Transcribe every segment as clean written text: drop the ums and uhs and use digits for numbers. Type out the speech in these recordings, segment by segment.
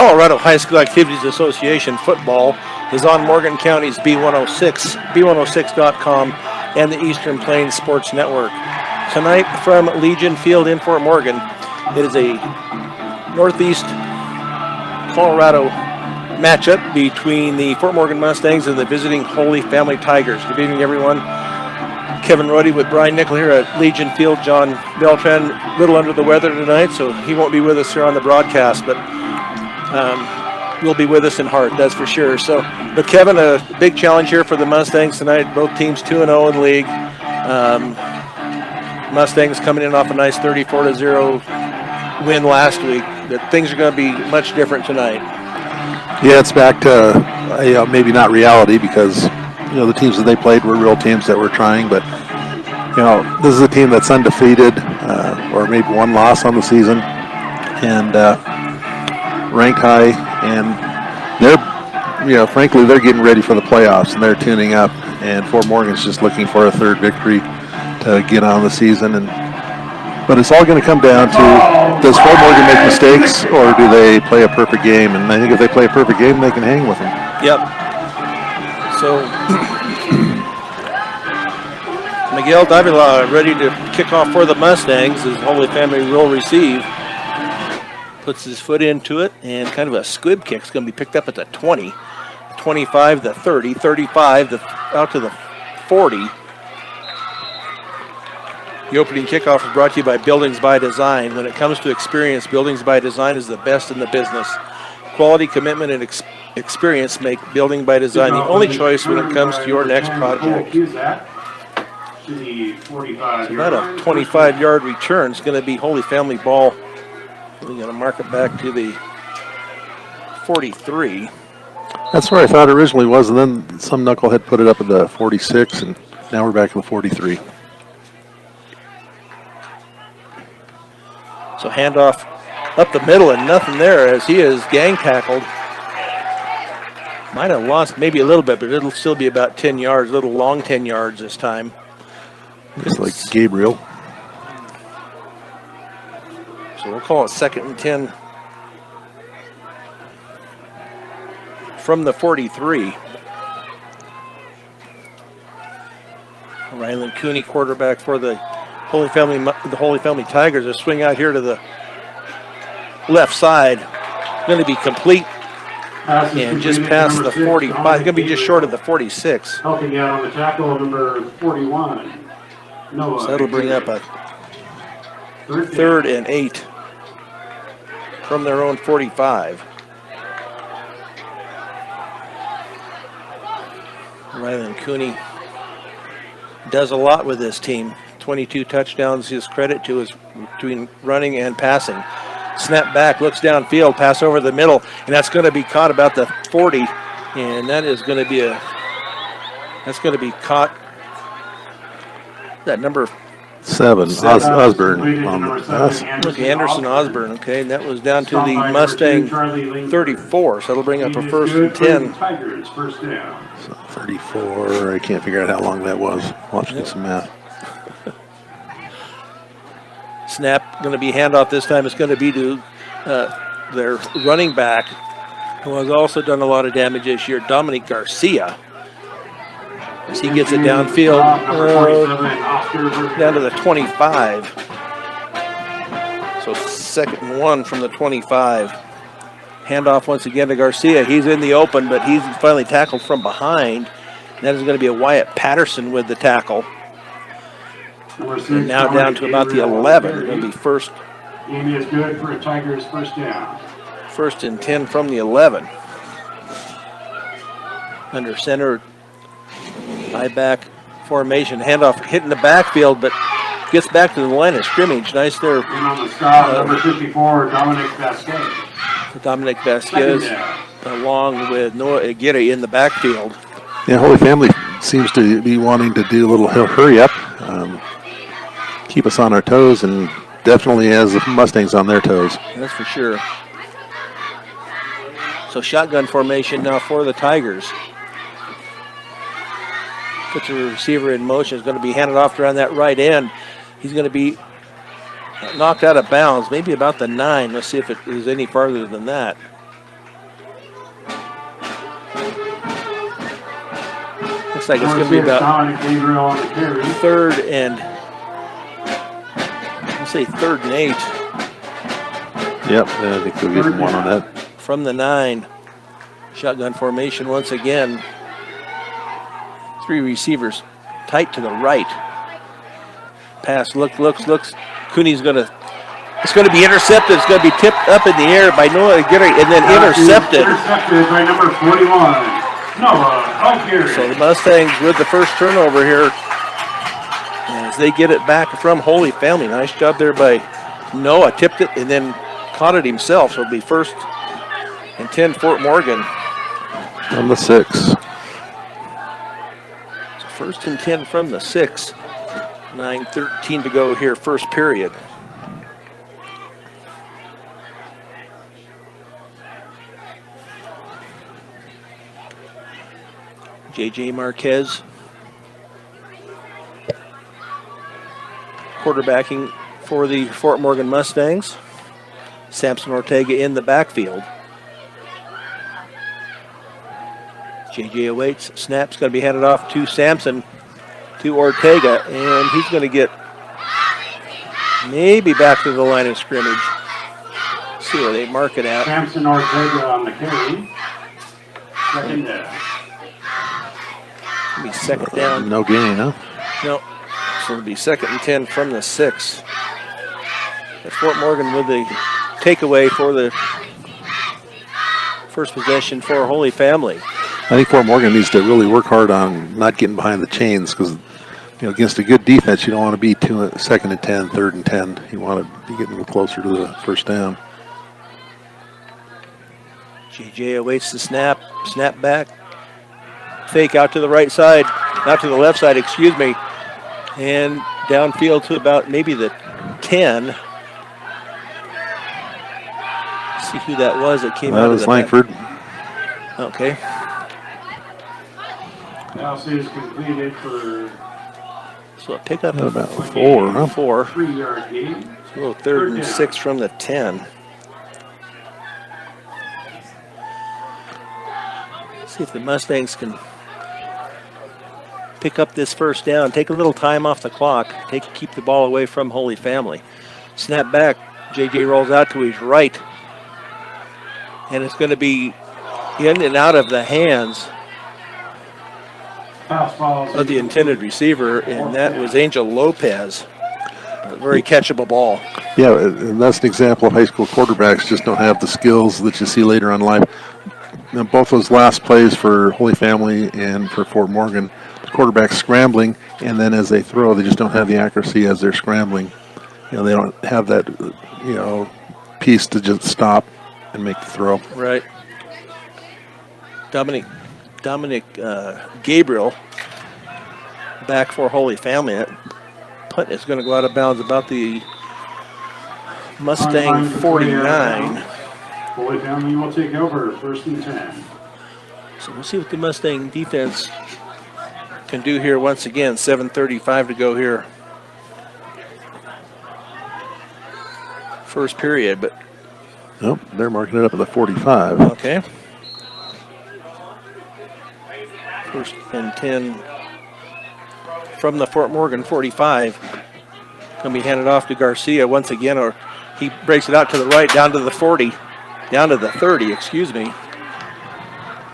Colorado High School Activities Association football is on Morgan County's B106, B106.com, and the Eastern Plains Sports Network. Tonight from Legion Field in Fort Morgan, it is a Northeast Colorado matchup between the Fort Morgan Mustangs and the visiting Holy Family Tigers. Good evening, everyone. Kevin Roddy with Brian Nickel here at Legion Field. John Beltran a little under the weather tonight, so he won't be with us here on the broadcast, but will be with us in heart, that's for sure. So, but Kevin, a big challenge here for the Mustangs tonight. Both teams 2-0 in league. Mustangs coming in off a nice 34-0 win last week. But things are going to be much different tonight. Yeah, it's back to maybe not reality because the teams that they played were real teams that were trying, but this is a team that's undefeated or maybe one loss on the season and ranked high, and they're frankly they're getting ready for the playoffs and they're tuning up, and Fort Morgan's just looking for a third victory to get on the season. But it's all going to come down to, does Fort Morgan make mistakes or do they play a perfect game? And I think if they play a perfect game, they can hang with them. Yep. So Miguel Davila ready to kick off for the Mustangs as Holy Family will receive. Puts his foot into it, and kind of a squib kick. It's going to be picked up at the 20, 25, the 30, 35, out to the 40. The opening kickoff is brought to you by Buildings by Design. When it comes to experience, Buildings by Design is the best in the business. Quality, commitment, and experience make Building by Design the only choice when it comes to your next project. So about a 25-yard return. It's going to be Holy Family ball. We're going to mark it back to the 43. That's where I thought it originally was, and then some knucklehead put it up at the 46, and now we're back to the 43. So handoff up the middle and nothing there as he is gang tackled. Might have lost maybe a little bit, but it'll still be about 10 yards, a little long 10 yards this time. It's like Gabriel. So we'll call it 2nd and 10 from the 43. Ryland Cooney, quarterback for the Holy Family Tigers, a swing out here to the left side. Going to be complete and just past the 45. Going to be just short of the 46. Helping out on the tackle, number 41. So that'll bring up a 3rd and 8 from their own 45. Ryland Cooney does a lot with this team. 22 touchdowns, his credit to his between running and passing. Snap back, looks downfield, pass over the middle, and that's going to be caught about the 40, and that is going to be caught. That number 7, Osborne on the pass. Anderson Osborne, okay, and that was down to the Mustang 34, so that'll bring up a 1st and 10. So 34, I can't figure out how long that was. Watching some math. Snap going to be handoff this time. It's going to be to their running back, who has also done a lot of damage this year, Dominic Garcia. As he gets it downfield, down to the 25. So 2nd and 1 from the 25. Handoff once again to Garcia. He's in the open, but he's finally tackled from behind. That is going to be a Wyatt Patterson with the tackle. And now down to about the 11. It'll be first. Amy is good for a Tigers first down. 1st and 10 from the 11. Under center, high back formation. Handoff hitting the backfield, but gets back to the line of scrimmage. Nice there. And on the stop, number 54, Dominic Vasquez. Dominic Vasquez, along with Noah Aguirre in the backfield. Yeah, Holy Family seems to be wanting to do a little hurry up. Keep us on our toes, and definitely has the Mustangs on their toes. That's for sure. So shotgun formation now for the Tigers. Puts the receiver in motion. Is going to be handed off around that right end. He's going to be knocked out of bounds, maybe about the 9. Let's see if it is any farther than that. like it's Number going to be 6, about Dominic Gabriel on the carry. third and 8 Yep, I think they'll get one on that. from the 9. Shotgun formation once again. 3 receivers tight to the right. Pass looks. Cooney's it's going to be intercepted. It's going to be tipped up in the air by Noah Aguirre and then intercepted. Intercepted by number 41, Noah Aguirre. So the Mustangs with the first turnover here as they get it back from Holy Family. Nice job there by Noah. Tipped it and then caught it himself. So it'll be first and 10 Fort Morgan. On the 6. So first and 10 from the 6. 9:13 to go here, first period. J.J. Marquez quarterbacking for the Fort Morgan Mustangs. Samson Ortega in the backfield. J.J. awaits. Snap's going to be handed off to Samson, to Ortega, and he's going to get maybe back to the line of scrimmage. See where they mark it out. Samson Ortega on the carry. Second down. It'll be second down. No gain, huh? No. So it'll be second and 10 from the 6. But Fort Morgan with the takeaway for the first possession for Holy Family. I think Fort Morgan needs to really work hard on not getting behind the chains because, against a good defense, you don't want to be second and 10, third and 10. You want to be getting a little closer to the first down. JJ awaits the snap. Snap back. Fake out to the right side. Out to the left side, excuse me. And downfield to about maybe the 10. See who that was that came out of was the Langford. Okay. Pass is completed for So a pickup of About 4, huh? 4. 3-yard gain. A little third and 6 from the 10. See if the Mustangs can pick up this first down. Take a little time off the clock. Keep the ball away from Holy Family. Snap back. JJ rolls out to his right. And it's going to be in and out of the hands Pass follows of the intended receiver, and that was Angel Lopez. A very catchable ball. Yeah, and that's an example of high school quarterbacks just don't have the skills that you see later on in life. Now, both those last plays for Holy Family and for Fort Morgan, the quarterback's scrambling, and then as they throw, they just don't have the accuracy as they're scrambling. They don't have that, piece to just stop and make the throw. Right. Dominic Gabriel back for Holy Family. That punt is going to go out of bounds about the Mustang 49. Holy Family will take over first and 10. So we'll see what the Mustang defense can do here once again. 7:35 to go here. First period, but Nope, they're marking it up at the 45. okay. First and 10 from the Fort Morgan 45. Going to be handed off to Garcia once again, or he breaks it out to the right, down to the 40, down to the 30, excuse me.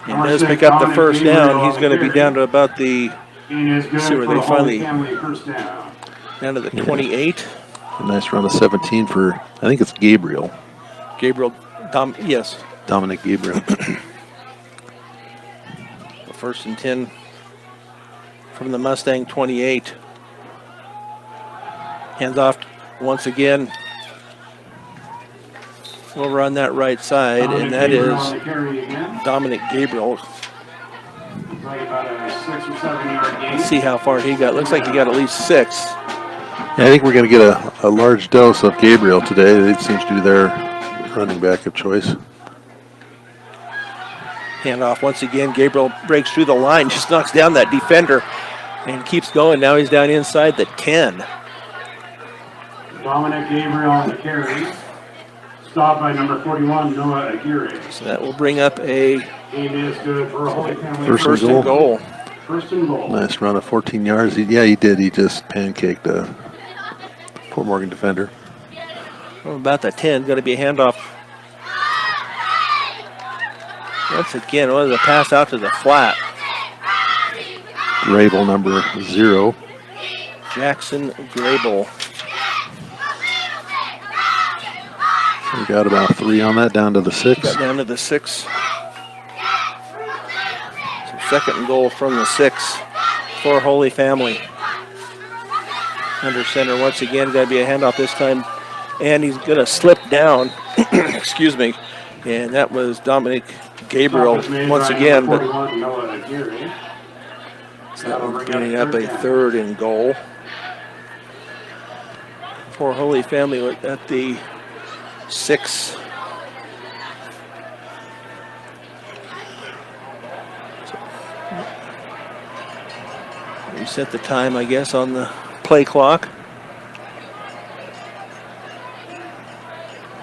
And does pick up the first down. He's going to be down to about the, Gain is good see where for they Holy finally, Family first down. down to the 28. A nice run of 17 for, I think it's Gabriel. Gabriel, yes. Dominic Gabriel. First and 10 from the Mustang 28. Hands off once again over on that right side, and that is Dominic Gabriel. Like about a 6 or 7 yard gain. Let's see how far he got. Looks like he got at least 6. Yeah, I think we're going to get a large dose of Gabriel today. It seems to be their running back of choice. Handoff once again. Gabriel breaks through the line, just knocks down that defender and keeps going. Now he's down inside the 10. Dominic Gabriel on the carry. Stopped by number 41, Noah Aguirre. So that will bring up a Gain is good for Holy Family First first and goal. First and goal. Nice run of 14 yards. He did. He just pancaked a Fort Morgan defender. Well, about the 10. Going to be a handoff. Once again, was a pass out to the flat. Grable, number 0. Jackson Grable. We got about 3 on that, down to the 6. Got down to the 6. So second and goal from the 6 for Holy Family. Under center once again, going to be a handoff this time. And he's going to slip down. Excuse me. And that was Dominic Gabriel once again. But so that will bring up a third and goal for Holy Family at the 6. Reset the time, I guess, on the play clock.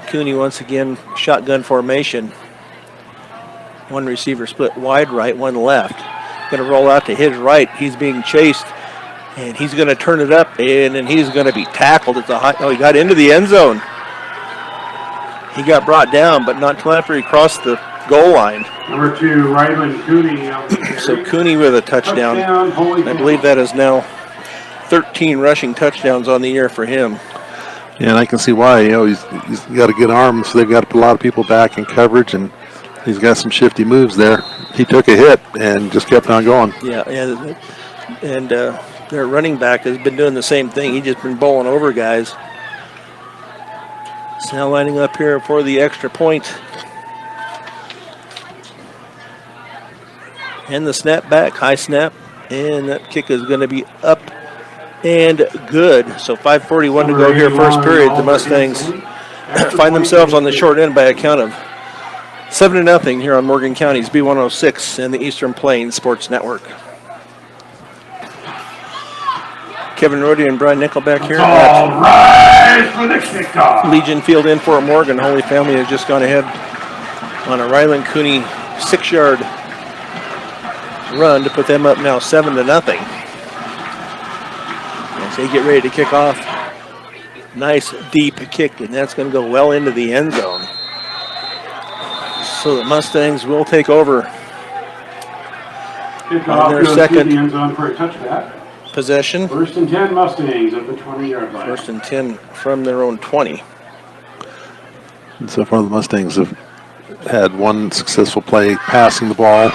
Cooney once again, shotgun formation. One receiver split wide right, one left. Going to roll out to his right. He's being chased, and he's going to turn it up, and then he's going to be tackled at the high. Oh, he got into the end zone. He got brought down, but not until after he crossed the goal line. Number 2, Ryland Cooney. So Cooney with a touchdown. I believe that is now 13 rushing touchdowns on the year for him. Yeah, and I can see why. He's got a good arm, so they've got to put a lot of people back in coverage, and he's got some shifty moves there. He took a hit and just kept on going. Yeah, and their running back has been doing the same thing. He's just been bowling over guys. It's now lining up here for the extra point. And the snap back, high snap, and that kick is going to be up and good. So 5:41 to go here, first period. The Mustangs find themselves on the short end by a count of 7-0 here on Morgan County's B106 and the Eastern Plains Sports Network. Kevin Rohde and Brian Nickelback here All right for the kickoff. Legion Field in Fort Morgan. Holy Family has just gone ahead on a Ryland Cooney 6-yard run to put them up now 7-0. As they get ready to kick off, nice deep kick, and that's going to go well into the end zone. So the Mustangs will take over on their second end zone for a touchback. possession. First and 10 Mustangs at the 20-yard line. First and 10 from their own 20. And so far, the Mustangs have had one successful play passing the ball,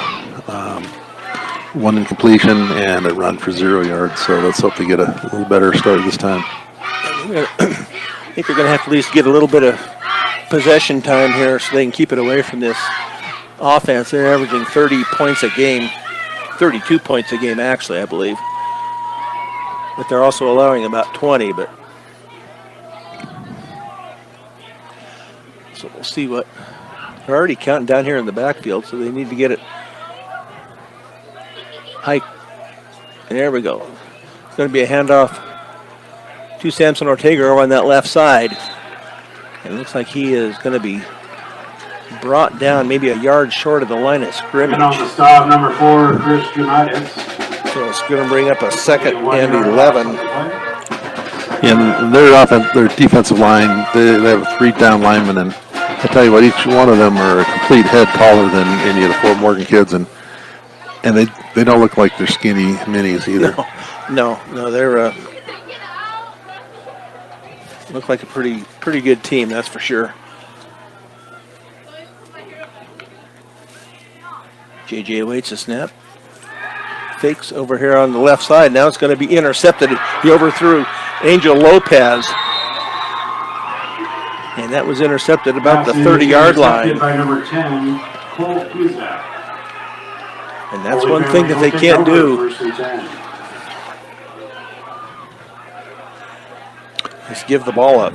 one incompletion, and a run for 0 yards. So let's hope they get a little better start this time. I think they're going to have to at least get a little bit of possession time here so they can keep it away from this offense. They're averaging 30 points a game, 32 points a game actually, I believe. But they're also allowing about 20. But so we'll see what they're already counting down here in the backfield, so they need to get it high. There we go. It's going to be a handoff to Samson Ortega over on that left side. It looks like he is going to be brought down maybe a yard short of the line of scrimmage. And on the stop, number 4, Chris Janitis. So it's going to bring up a second and 11. And their defensive line, they have 3 down linemen, and I tell you what, each one of them are a complete head taller than any of the Fort Morgan kids, and they don't look like they're skinny minis either. No, they're look like a pretty good team, that's for sure. JJ awaits a snap. Fakes over here on the left side. Now it's going to be intercepted. He overthrew Angel Lopez. And that was intercepted about the 30-yard line. By number 10, Cole Cusack. And that's one thing that they can't do. Is give the ball up.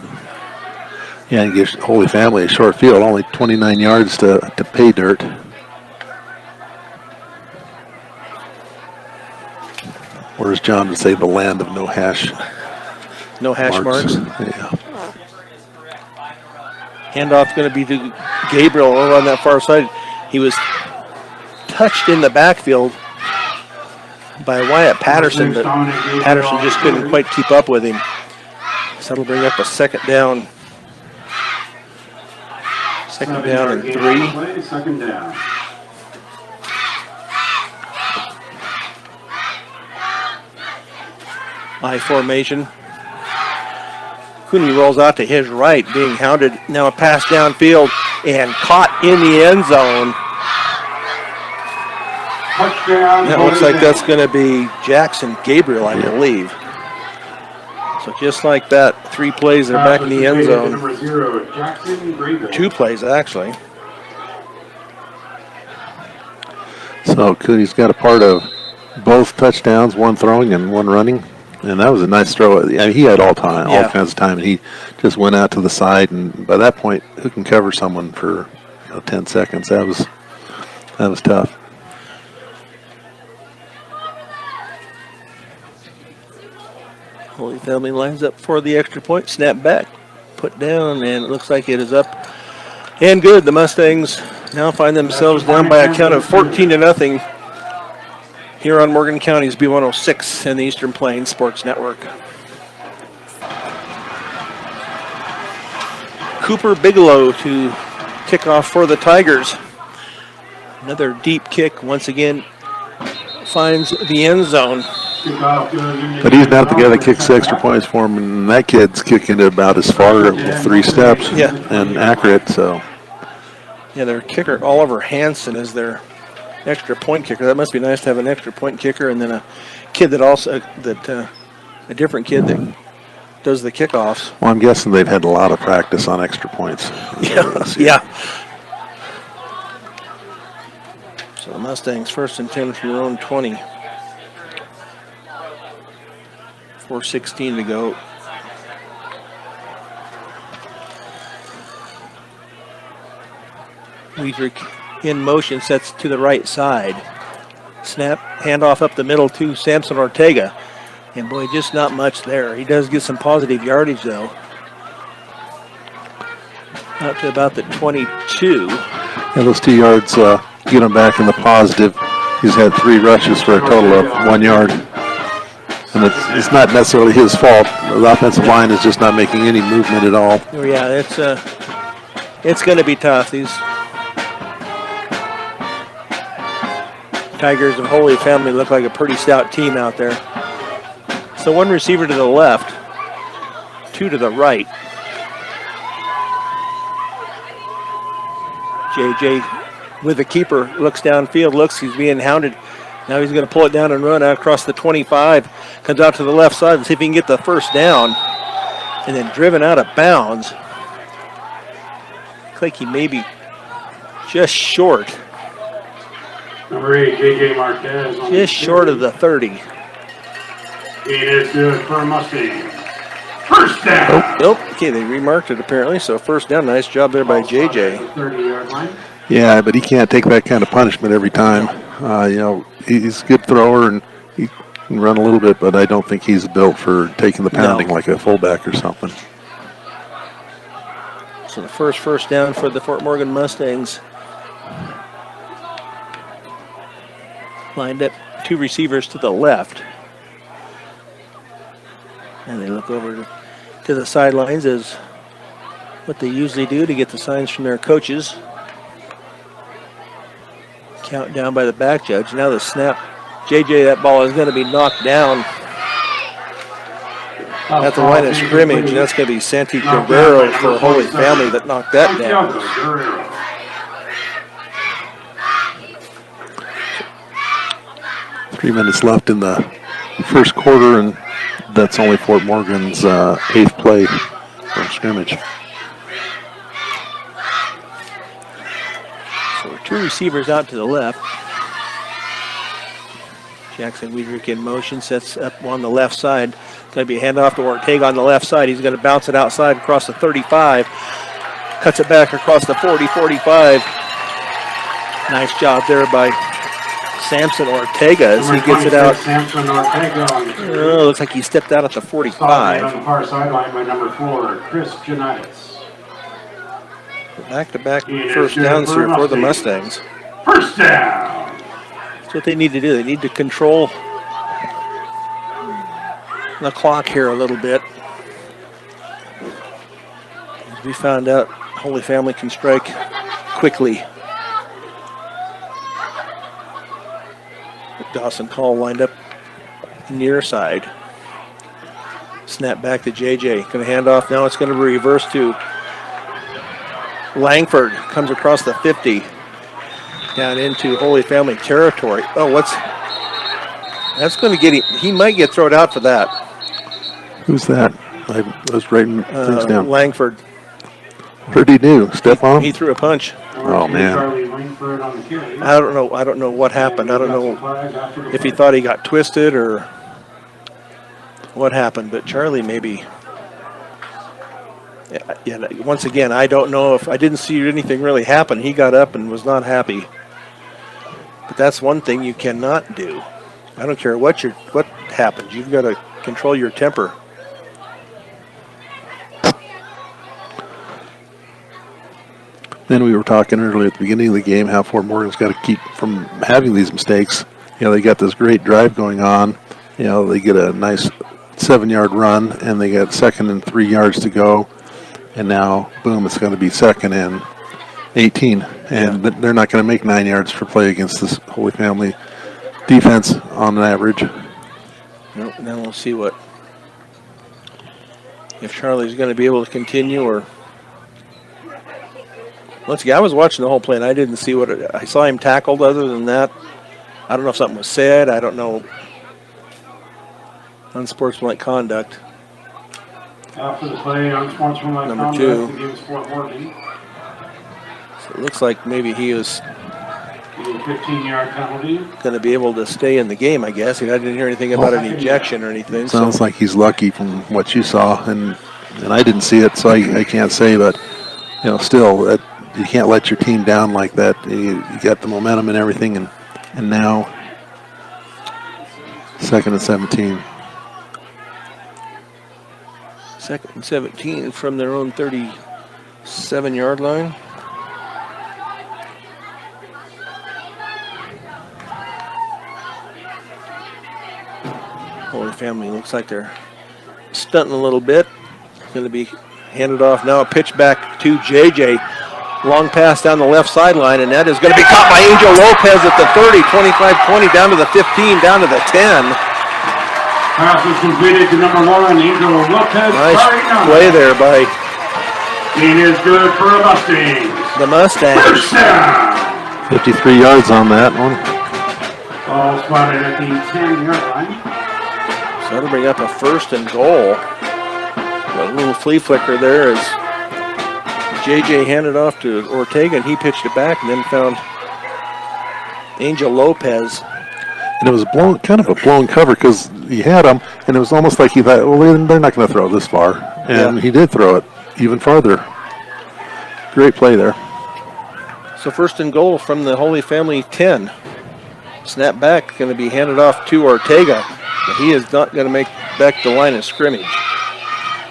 Yeah, and gives Holy Family a short field, only 29 yards to pay dirt. Or as John would say, the land of no hash. No hash marks. Yeah. Handoff going to be to Gabriel over on that far side. He was touched in the backfield. by Wyatt Patterson, but Dominic Gabriel Patterson just couldn't on quite keep up with him. So that'll bring up a second down. Second down and 3. Play, second down. I formation. Cooney rolls out to his right, being hounded. Now a pass downfield and caught in the end zone. Touchdown. That looks like that's going to be Jackson Gabriel, I believe. So just like that, 3 plays, they're back in the end zone. Number 0, Jackson Gabriel. 2 plays, actually. So Cooney's got a part of both touchdowns, one throwing and one running. And that was a nice throw. I mean, he had all kinds of time. And he just went out to the side, and by that point, who can cover someone for 10 seconds? That was tough. Holy Family lines up for the extra point. Snap back, put down, and it looks like it is up and good. The Mustangs now find themselves down by a count of 14-0 here on Morgan County's B106 and the Eastern Plains Sports Network. Cooper Bigelow to kick off for the Tigers. Another deep kick once again finds the end zone. But he's not the guy that kicks extra points for him, and that kid's kicking it about as far with 3 steps and accurate. So, yeah, their kicker Oliver Hansen is their extra point kicker. That must be nice to have an extra point kicker, and then a kid that also a different kid that does the kickoffs. well, I'm guessing they've had a lot of practice on extra points. Yeah. So the Mustangs first and 10 from their own 20. 4:16 to go. Weidrich in motion, sets to the right side. Snap, handoff up the middle to Samson Ortega. And boy, just not much there. He does get some positive yardage though. Out to about the 22. And those 2 yards get him back in the positive. He's had 3 rushes for a total of 1 yard. And it's not necessarily his fault. The offensive line is just not making any movement at all. Oh, yeah, it's going to be tough. These Tigers of Holy Family look like a pretty stout team out there. So 1 receiver to the left, 2 to the right. JJ with the keeper, looks downfield, he's being hounded. Now he's going to pull it down and run out across the 25. Comes out to the left side and see if he can get the first down. And then driven out of bounds. Looks like he may be just short. Number 8, J.J. Marquez. Just short of the 30. It is good for Mustangs. First down. Nope. Okay, they remarked it apparently. So first down. Nice job there by JJ. 30-yard line. Yeah, but he can't take that kind of punishment every time. He's a good thrower and he can run a little bit, but I don't think he's built for taking the pounding like a fullback or something. So the first down for the Fort Morgan Mustangs. Lined up 2 receivers to the left. And they look over to the sidelines as what they usually do to get the signs from their coaches. Countdown by the back judge. Now the snap. JJ, that ball is going to be knocked down at the line of scrimmage. That's going to be Santi Guerrero for Holy Family that knocked that down. 3 minutes left in the first quarter, and that's only Fort Morgan's 8th play from scrimmage. So 2 receivers out to the left. Jackson Weidrich in motion, sets up on the left side. Going to be a handoff to Ortega on the left side. He's going to bounce it outside across the 35. Cuts it back across the 40, 45. Nice job there by Samson Ortega as he gets it out. Samson Ortega. Looks like he stepped out at the 45. On the far sideline by number 4, Chris Janitis. Back-to-back first downs here for the Mustangs. First down. That's what they need to do. They need to control the clock here a little bit. As we found out, Holy Family can strike quickly. Dawson Call lined up near side. Snap back to JJ. Going to hand off now. It's going to reverse to Langford. Comes across the 50. Down into Holy Family territory. Oh, that's going to get him. He might get thrown out for that. Who's that? I was writing things down. Langford. What did he do? Step on him? He threw a punch. Oh, man. Charlie Langford on the carry. I don't know. I don't know what happened. I don't know if he thought he got twisted or what happened. But Charlie maybe. Yeah. Once again, I don't know if I didn't see anything really happen. He got up and was not happy. But that's one thing you cannot do. I don't care what happens. You've got to control your temper. Then we were talking earlier at the beginning of the game how Fort Morgan's got to keep from having these mistakes. You know, they got this great drive going on. You know, they get a nice 7-yard run, and they got 2nd and 3 yards to go. And now, boom, it's going to be 2nd and 18. And they're not going to make 9 yards for play against this Holy Family defense on average. No, now we'll see if Charlie's going to be able to continue or. Once again, I was watching the whole play and I didn't see I saw him tackled. Other than that, I don't know if something was said. I don't know. Unsportsmanlike conduct. After the play, unsportsmanlike Number conduct 2. against Fort Morgan. So it looks like maybe he was 15-yard penalty. going to be able to stay in the game, I guess. I didn't hear anything about an ejection or anything. Sounds like he's lucky from what you saw, and I didn't see it, so I can't say. But you know, still, you can't let your team down like that. You got the momentum and everything, and now 2nd and 17. 2nd and 17 from their own 37-yard line. Holy Family looks like they're stunting a little bit. Going to be handed off now. A pitch back to JJ. Long pass down the left sideline, and that is going to be caught by Angel Lopez at the 30, 25-20, down to the 15, down to the 10. Pass is completed to number 1, Angel Lopez. Nice play there by It is good for the Mustangs. the Mustangs. First down. 53 yards on that one. Ball spotted at the 10-yard line. So that'll bring up a 1st and goal. A little flea flicker there as JJ handed off to Ortega, and he pitched it back and then found Angel Lopez. And it was kind of a blown cover because he had him, and it was almost like he thought, well, they're not going to throw this far. And he did throw it even farther. Great play there. So 1st and goal from the Holy Family 10. Snap back, going to be handed off to Ortega. But he is not going to make back the line of scrimmage.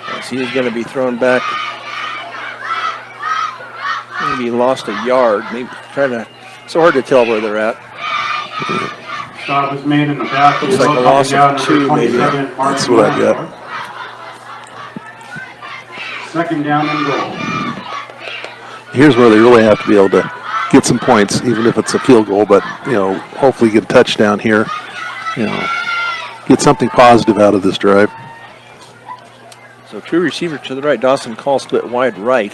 As he is going to be thrown back. Maybe lost a yard. Maybe so hard to tell where they're at. Stop is made in the back. Looks like a loss of 2 maybe. That's what I got. 2nd down and goal. Here's where they really have to be able to get some points, even if it's a field goal, but, you know, hopefully get a touchdown here. You know, get something positive out of this drive. So 2 receiver to the right. Dawson Call split wide right.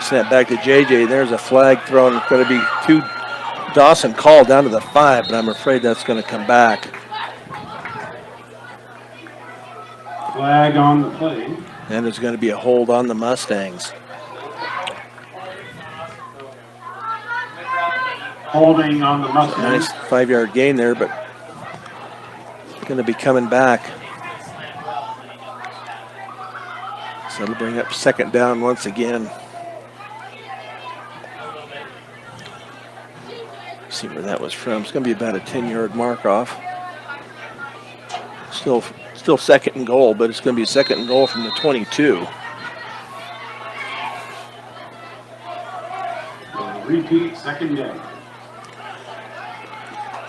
Snap back to JJ. There's a flag thrown. It's going to be to Dawson Call down to the 5, but I'm afraid that's going to come back. Flag on the play. And there's going to be a hold on the Mustangs. Holding on the Mustangs. Nice 5-yard gain there, but going to be coming back. So it'll bring up 2nd down once again. See where that was from. It's going to be about a 10-yard mark off. Still 2nd and goal, but it's going to be 2nd and goal from the 22. Repeat, 2nd down.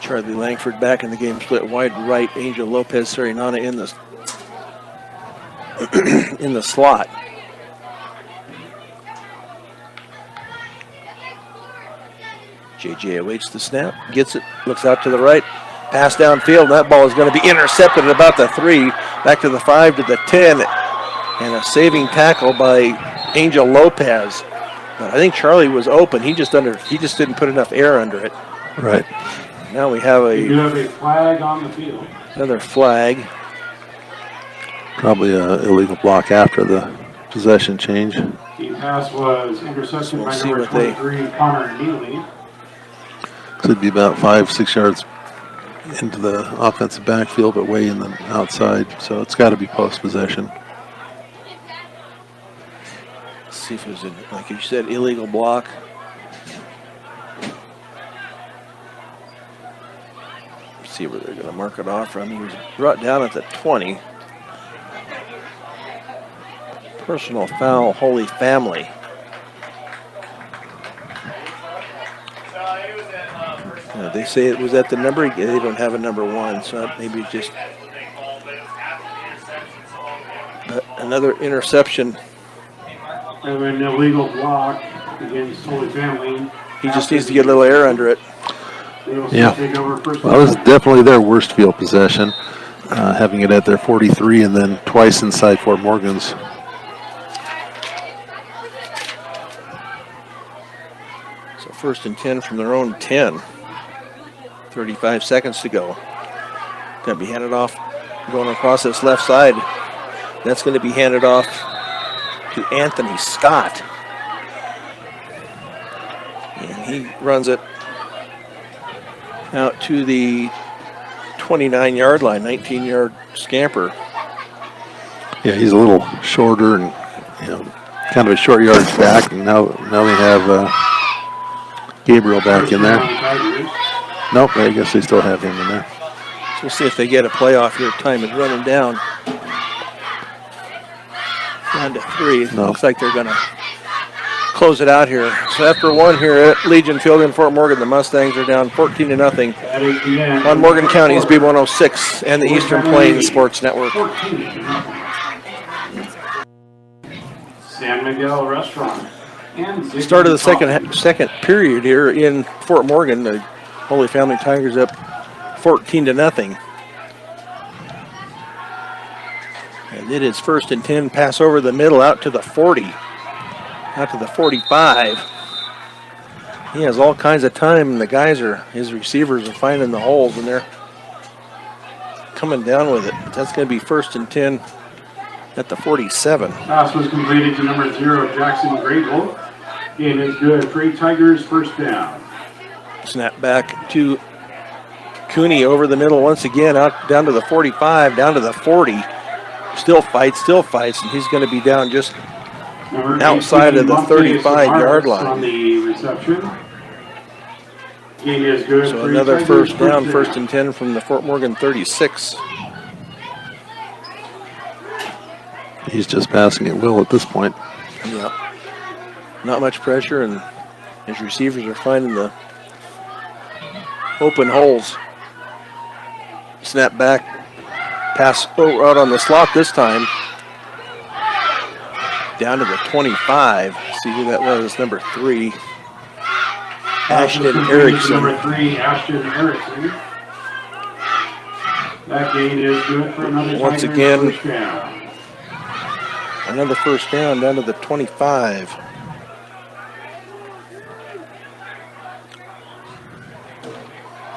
Charlie Langford back in the game, split wide right. Angel Lopez Serenana in the in the slot. JJ awaits the snap, gets it, looks out to the right, pass downfield. That ball is going to be intercepted at about the 3, back to the 5 to the 10, and a saving tackle by Angel Lopez. But I think Charlie was open. He just didn't put enough air under it. Right. Now we have You do have a flag on the field. another flag. Probably an illegal block after the possession change. The pass was intercepted We'll by see number what they- 23, Connor Neely. Could be about 5-6 yards into the offensive backfield, but way in the outside. So it's got to be post possession. Let's see if it was, like you said, illegal block. Let's see where they're going to mark it off from. He was brought down at the 20. Personal foul, Holy Family. They say it was at the number. They don't have a number 1, so maybe just another interception. And an illegal block against Holy Family. He just needs to get a little air under it. They will Yeah. take over first. Well, this is definitely their worst field possession, having it at their 43 and then twice inside Fort Morgan's. So 1st and 10 from their own 10. 35 seconds to go. Going to be handed off, going across this left side. That's going to be handed off to Anthony Scott. And he runs it out to the 29-yard line, 19-yard scamper. Yeah, he's a little shorter and kind of a short yardage back. And now we have Gabriel back in there. Nope, I guess they still have him in there. So we'll see if they get a playoff here. Time is running down. Down to 3. No. Looks like they're going to close it out here. So after 1 here at Legion Field in Fort Morgan, the Mustangs are down 14-0 That is the end. on Morgan County's B106 and the Eastern Plains Sports Network. 14. San Miguel Restaurant. And Start of the second period here in Fort Morgan. The Holy Family Tigers up 14-0. And it is 1st and 10, pass over the middle out to the 40, out to the 45. He has all kinds of time, and his receivers are finding the holes, and they're coming down with it. That's going to be 1st and 10 at the 47. Pass was completed to number 0, Jackson Grable. It is good. 3 Tigers, first down. Snap back to Cooney over the middle once again, out down to the 45, down to the 40. Still fights, and he's going to be down just Number outside 18, of the Montes 35-yard Savaras line. On the reception. It is good. So 3 another Tigers, first down, down. 1st and 10 from the Fort Morgan 36. He's just passing at will at this point. Yeah. Not much pressure, and his receivers are finding the open holes. Snap back, pass out on the slot this time. Down to the 25. See who that was, number 3. Pass was Ashton completed to Erickson. Number 3, Ashton Erickson. That gain is good for another Once Tigers again, first down. Another first down, down to the 25.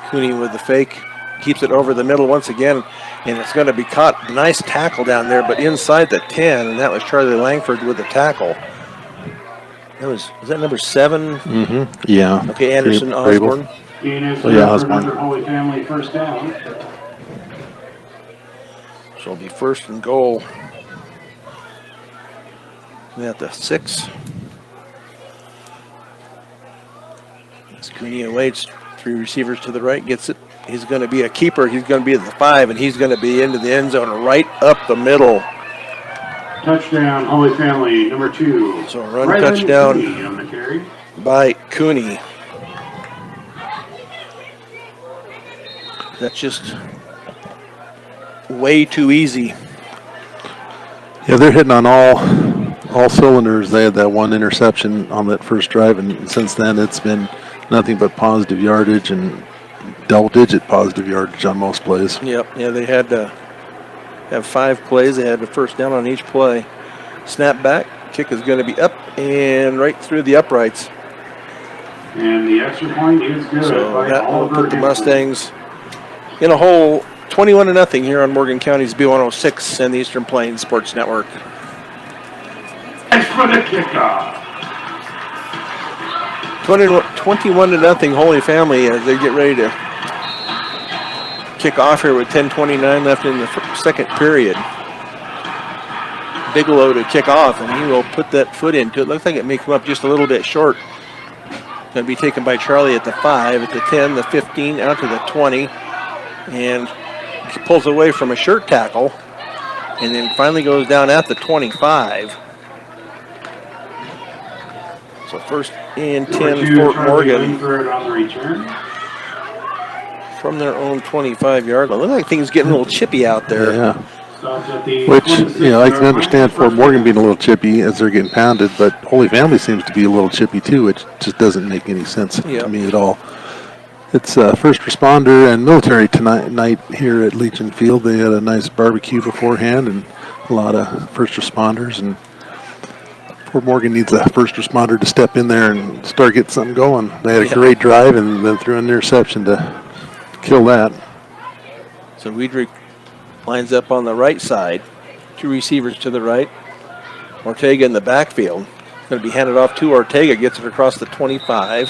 Cooney with the fake, keeps it over the middle once again, and it's going to be caught. Nice tackle down there, but inside the 10, and that was Charlie Langford with the tackle. Was that number 7? Mm-hmm. Yeah. Okay, Anderson Grable. Osborne. Gain is Oh, good yeah, for Osborne. another Holy Family first down. So it'll be 1st and goal. At the 6. As Cooney awaits, 3 receivers to the right, gets it. He's going to be a keeper. He's going to be at the 5, and he's going to be into the end zone right up the middle. Touchdown, Holy Family, number 2. So a run Rylan touchdown Cooney on the carry. by Cooney. That's just way too easy. Yeah, they're hitting on all cylinders. They had that one interception on that first drive, and since then it's been nothing but positive yardage and double-digit positive yardage on most plays. Yep, yeah, they had to have 5 plays. They had a first down on each play. Snap back, kick is going to be up and right through the uprights. And the extra point is good. So by that will Oliver put the Hensley. Mustangs in a hole 21-0 here on Morgan County's B106 and the Eastern Plains Sports Network. As for the kickoff. 21-0 Holy Family as they get ready to kick off here with 10:29 left in the second period. Bigelow to kick off, and he will put that foot into it. Looks like it may come up just a little bit short. Going to be taken by Charlie at the 5, at the 10, the 15, out to the 20, and he pulls away from a shirt tackle, and then finally goes down at the 25. So first and 10, Fort Morgan On the return. from their own 25-yard line. Look like things getting a little chippy out there. Yeah. Stops at the Which, 26 you know, I can yard understand line. Fort Morgan being a little chippy as they're getting pounded, but Holy Family seems to be a little chippy too, which just doesn't make any sense Yep. to me at all. It's first responder and military night here at Legion Field. They had a nice barbecue beforehand and a lot of first responders, and Fort Morgan needs a first responder to step in there and start getting something going. They had a great drive and then threw an interception to kill that. So Weidrich lines up on the right side. 2 receivers to the right. Ortega in the backfield. Going to be handed off to Ortega. Gets it across the 25.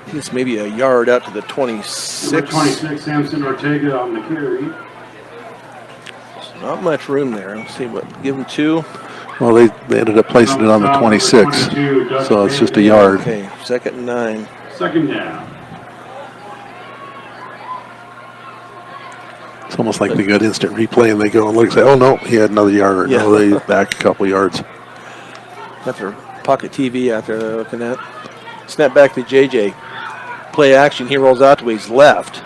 It's maybe a yard out to the 26. Number 26, Samson Ortega on the carry. Not much room there. Let's see what. Give him 2. Well, they ended up placing it on the 26, so it's just a yard. Okay, 2nd and 9. Second down. It's almost like they got instant replay and they go and look and say, oh, no, he had another yard. Or, Yeah. no, they back a couple yards. Got their pocket TV out there they're looking at. Snap back to JJ. Play action. He rolls out to his left.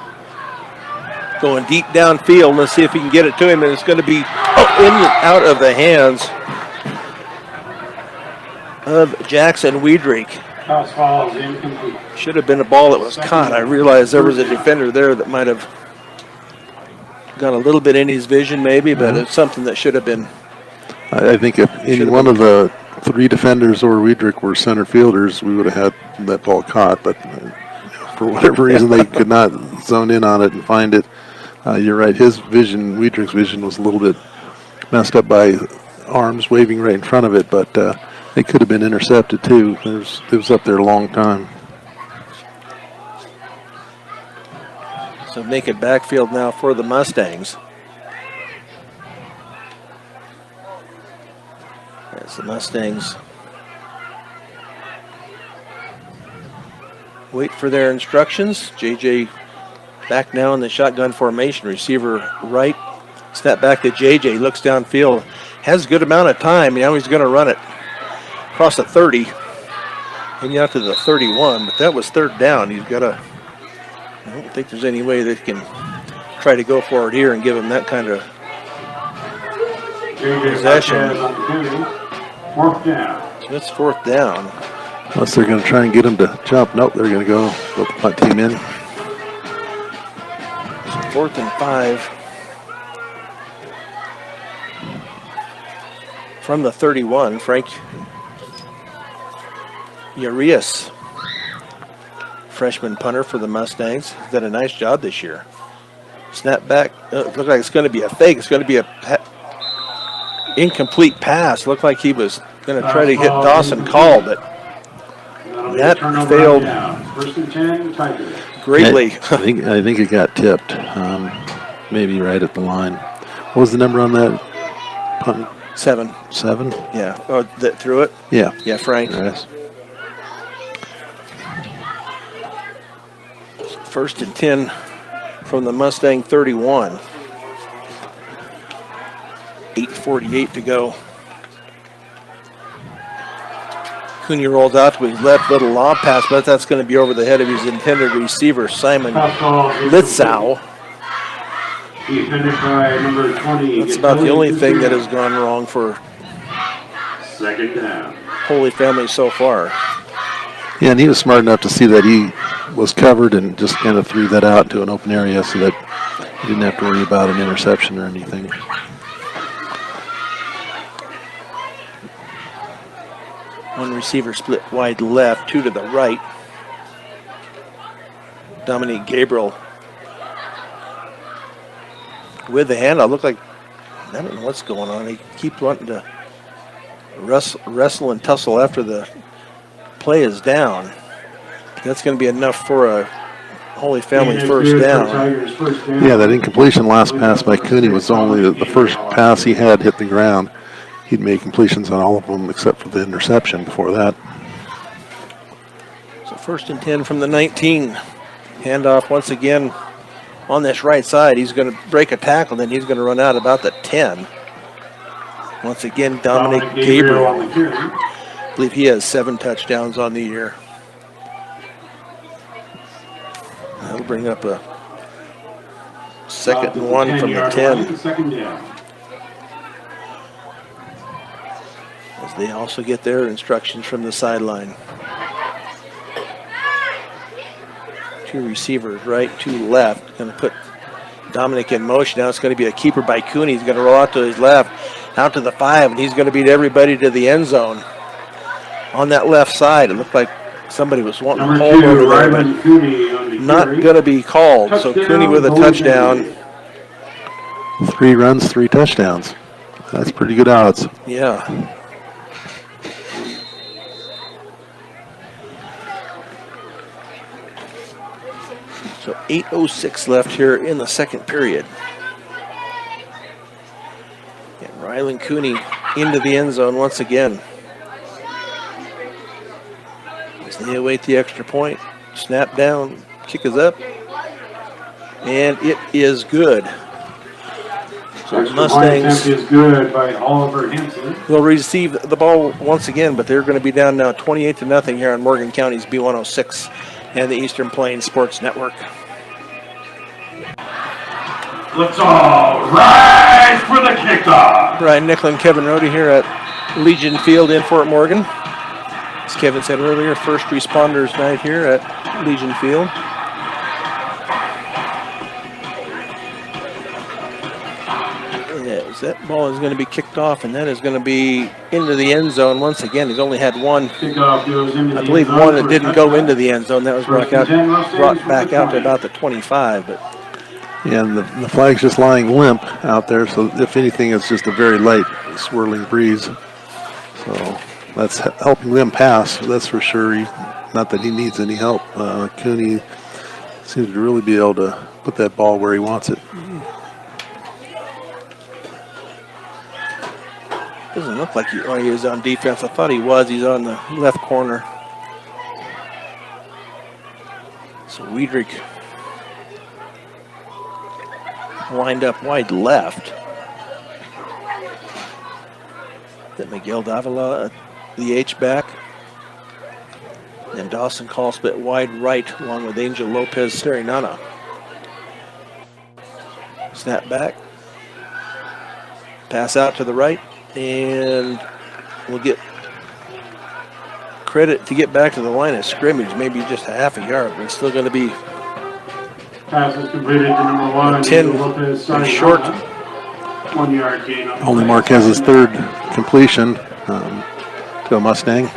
Going deep downfield. Let's see if he can get it to him. And it's going to be in and out of the hands of Jackson Weidrich. Toss falls incomplete. Should have been a ball that was caught. I realized there was a defender there that might have got a little bit in his vision maybe, but it's something that should have been. I think if any one of the 3 defenders or Weidrich were center fielders, we would have had that ball caught. But for whatever reason, they could not zone in on it and find it. You're right. His vision, Weidrich's vision, was a little bit messed up by arms waving right in front of it, but it could have been intercepted too. It was up there a long time. So naked backfield now for the Mustangs. As the Mustangs wait for their instructions. JJ back now in the shotgun formation. Receiver right. Snap back to JJ. Looks downfield. Has a good amount of time. Now he's going to run it across the 30. Heading out to the 31. But that was 3rd down. He's got to... I don't think there's any way they can try to go for it here and give him that kind of possession. On the carry. 4th down. So it's 4th down. Unless they're going to try and get him to jump. Nope, they're going to go with the punt team in. 4th and 5. From the 31, Frank Urias, freshman punter for the Mustangs, did a nice job this year. Snap back. Looks like it's going to be a fake. It's going to be a incomplete pass. Looked like he was going to try to hit Dawson Call, but that failed 1st and 10, Tigers. greatly. I think it got tipped, maybe right at the line. What was the number on that punt? 7. 7? Yeah. Oh, that threw it? Yeah. Yeah, Frank. Yes. 1st and 10 from the Mustang 31. 8:48 to go. Cooney rolls out to his left, little lob pass, but that's going to be over the head of his intended receiver, Simon Pass ball is Litzow. defended by number 20. That's about the only thing that has gone wrong for Second down. Holy Family so far. Yeah, and he was smart enough to see that he was covered and just kind of threw that out to an open area so that he didn't have to worry about an interception or anything. One receiver split wide left, two to the right. Dominique Gabriel with the handoff. Look like, I don't know what's going on. He keeps wanting to wrestle and tussle after the play is down. That's going to be enough for a Holy Family first down. Yeah, that incompletion last pass by Cooney was only the first pass he had hit the ground. He'd made completions on all of them except for the interception before that. So 1st and 10 from the 19. Handoff once again on this right side. He's going to break a tackle, then he's going to run out about the 10. Once again, Dominic Gabriel. I believe he has 7 touchdowns on the year. That'll bring up a 2nd and 1 from the 10. Second down. As they also get their instructions from the sideline. 2 receivers, right, 2 left. Going to put Dominic in motion. Now it's going to be a keeper by Cooney. He's going to roll out to his left, out to the 5, and he's going to beat everybody to the end zone. On that left side, it looked like somebody was wanting to hold over there, but not going to be called. So Cooney with a touchdown. 3 runs, 3 touchdowns. That's pretty good odds. Yeah. So 8:06 left here in the second period. And Rylan Cooney into the end zone once again. As they await the extra point. Snap down, kick is up, and it is good. So the Mustangs is good by Oliver Henson. will receive the ball once again, but they're going to be down now 28-0 here on Morgan County's B106 and the Eastern Plains Sports Network. Let's all rise for the kickoff. Brian Nicklin, Kevin Rohde here at Legion Field in Fort Morgan. As Kevin said earlier, first responders night here at Legion Field. Yes, that ball is going to be kicked off, and that is going to be into the end zone once again. He's only had one, Kickoff goes into the I believe end zone one that for didn't go into the end zone. That was brought back out to about the 25. But Yeah, and the flag's just lying limp out there, so if anything, it's just a very light swirling breeze. So that's helping them pass, that's for sure. Not that he needs any help. Cooney seems to really be able to put that ball where he wants it. doesn't look like he is on defense. I thought he was. He's on the left corner. So Wiedrich lined up wide left. Then Miguel Davila, the H-back. And Dawson Callspit wide right along with Angel Lopez Serinana. Snap back. Pass out to the right. And we'll get credit to get back to the line of scrimmage, maybe just a half a yard, but it's still going to be Pass is completed to number 1. 10 Lopez, and short. 1 yard gain. Only Marquez's third completion to a Mustang.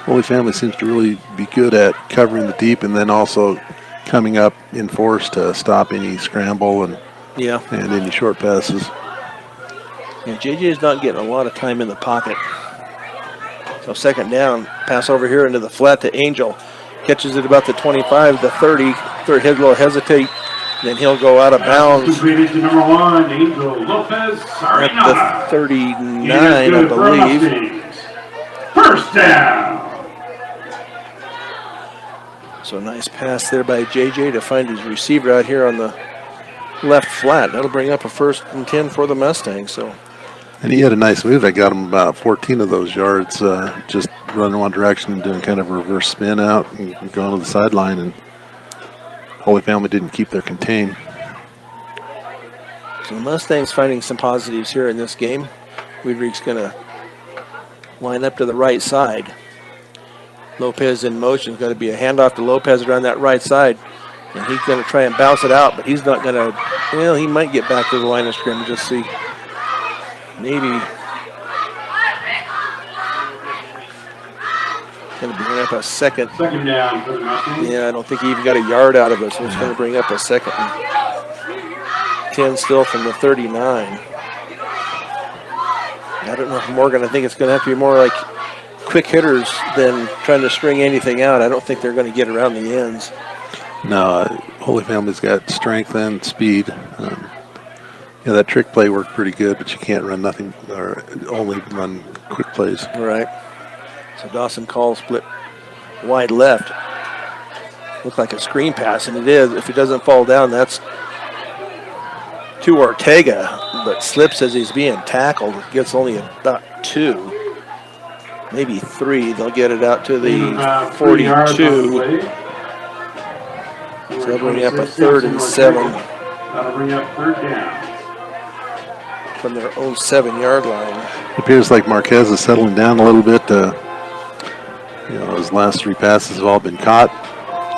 Holy Family seems to really be good at covering the deep and then also coming up in force to stop any scramble and any short passes. Yeah, JJ is not getting a lot of time in the pocket. So second down, pass over here into the flat to Angel. Catches it about the 25, the 30. Third head will hesitate. Then he'll go out of bounds Completed to number 1, Angel Lopez at the 39, I believe. First down. So nice pass there by JJ to find his receiver out here on the left flat. That'll bring up a 1st and 10 for the Mustangs. So. And he had a nice move that got him about 14 of those yards, just running one direction and doing kind of a reverse spin out and going to the sideline. And Holy Family didn't keep their contain. So the Mustangs finding some positives here in this game. Weidrich's going to line up to the right side. Lopez in motion. It's going to be a handoff to Lopez around that right side. And he's going to try and bounce it out, but he's not going to, well, he might get back to the line of scrimmage. Just see. Maybe. Going to bring up a second. Second down for the Mustangs. Yeah, I don't think he even got a yard out of it, so it's going to bring up a 2nd and 10 still from the 39. I don't know if Morgan, I think it's going to have to be more like quick hitters than trying to string anything out. I don't think they're going to get around the ends. No, Holy Family's got strength and speed. Yeah, that trick play worked pretty good, but you can't run nothing or only run quick plays. Right. So Dawson Call split wide left. Looked like a screen pass, and it is. If it doesn't fall down, that's to Ortega, but slips as he's being tackled. Gets only about 2, maybe 3. They'll get it out to the 42. So they'll bring up a 3rd and 7. That'll bring up 3rd down. From their own 7-yard line. It appears like Marquez is settling down a little bit. His last 3 passes have all been caught,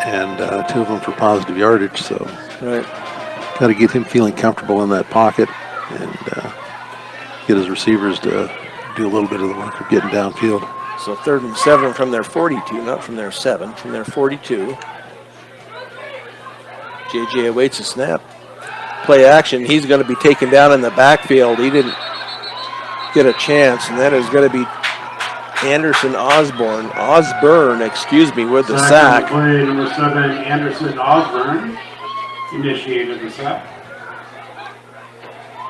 and 2 of them for positive yardage. So, right, got to get him feeling comfortable in that pocket and get his receivers to do a little bit of the work of getting downfield. So 3rd and 7 from their 42, not from their 7, from their 42. JJ awaits a snap. Play action. He's going to be taken down in the backfield. He didn't get a chance, and that is going to be Osborne, with the sack. Play number 7, Anderson Osborne, initiated the sack.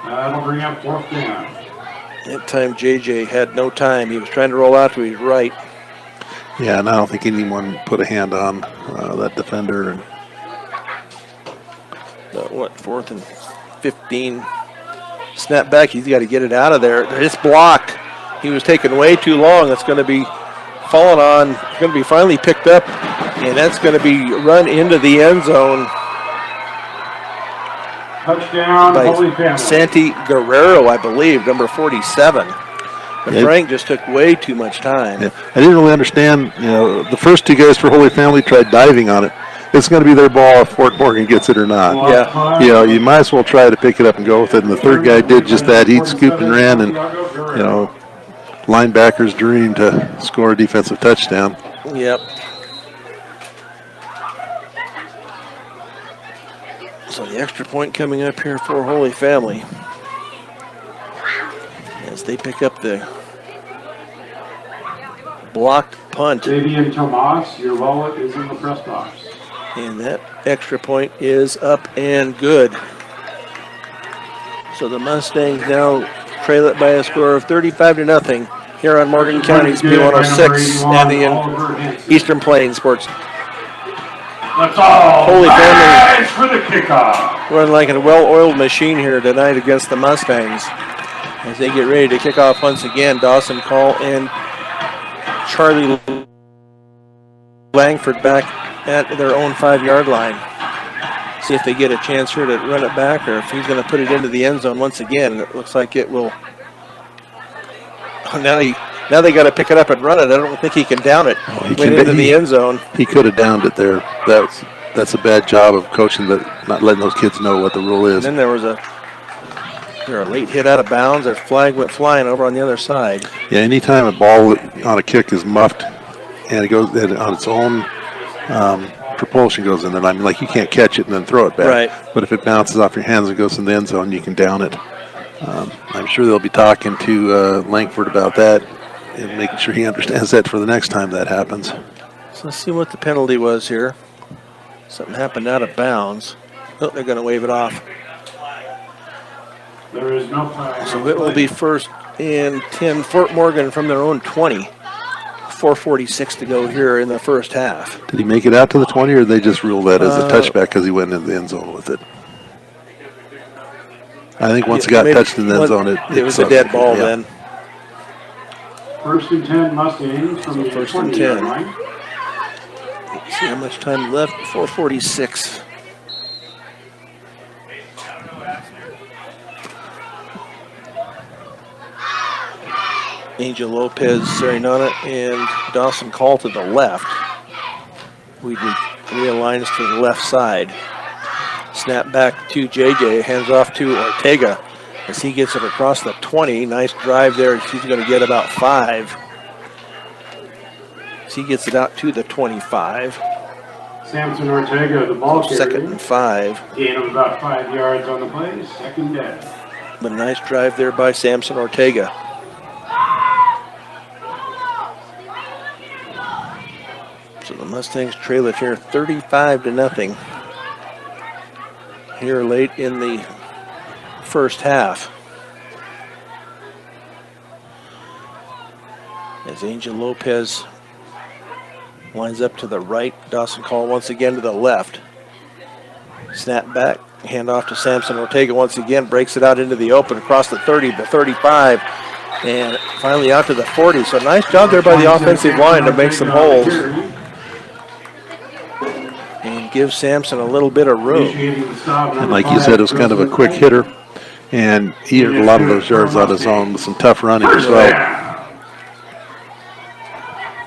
That'll bring up 4th down. That time JJ had no time. He was trying to roll out to his right. Yeah, and I don't think anyone put a hand on that defender. And 4th and 15. Snap back. He's got to get it out of there. It's blocked. He was taken way too long. It's going to be fallen on. It's going to be finally picked up, and that's going to be run into the end zone. Touchdown, by Holy Family. Santi Guerrero, I believe, number 47. But Frank just took way too much time. Yeah. I didn't really understand. The first 2 guys for Holy Family tried diving on it. It's going to be their ball if Fort Morgan gets it or not. Yeah. You might as well try to pick it up and go with it. And the 3rd guy did just that. He scooped and ran, and linebacker's dream to score a defensive touchdown. Yep. So the extra point coming up here for Holy Family as they pick up the blocked punt. Davian Tomas, your wallet is in the press box. And that extra point is up and good. So the Mustangs now trail it by a score of 35-0 here on Morgan County's B106 and the Eastern Plains Sports. That's all. Holy Family for the kickoff. running like a well-oiled machine here tonight against the Mustangs as they get ready to kick off once again. Dawson Call and Charlie Langford back at their own 5-yard line. See if they get a chance here to run it back, or if he's going to put it into the end zone once again. It looks like it will. Now they got to pick it up and run it. I don't think he can down it. Into the end zone. He could have downed it there. That's a bad job of coaching, not letting those kids know what the rule is. And then there was a late hit out of bounds. Their flag went flying over on the other side. Yeah, anytime a ball on a kick is muffed and it goes on its own propulsion goes in there, I mean, like you can't catch it and then throw it back. Right. But if it bounces off your hands and goes in the end zone, you can down it. I'm sure they'll be talking to Langford about that and making sure he understands that for the next time that happens. So let's see what the penalty was here. Something happened out of bounds. Oh, they're going to wave it off. There is no flag. So it will be 1st and 10, Fort Morgan from their own 20. 4:46 to go here in the first half. Did he make it out to the 20, or did they just rule that as a touchback because he went into the end zone with it? I think once it got touched in the end zone, it was a dead ball then. First and 10 Mustangs from the First and 20-yard 10. line. See how much time left? 4:46. Angel Lopez, Serenana, and Dawson Call to the left. We realigns to the left side. Snap back to JJ, hands off to Ortega as he gets it across the 20. Nice drive there. He's going to get about 5. As he gets it out to the 25. Samson Ortega, the ball carrier. Second and 5. Gain of about 5 yards on the play. Second down. But a nice drive there by Samson Ortega. So the Mustangs trail it here 35-0. Here late in the first half. As Angel Lopez lines up to the right, Dawson Call once again to the left. Snap back, hand off to Samson Ortega once again, breaks it out into the open across the 30, the 35, and finally out to the 40. So nice job there by the offensive line to make some holes and give Samson a little bit of room. And like you said, it was kind of a quick hitter, and he earned a lot of those yards on his own with some tough running as well.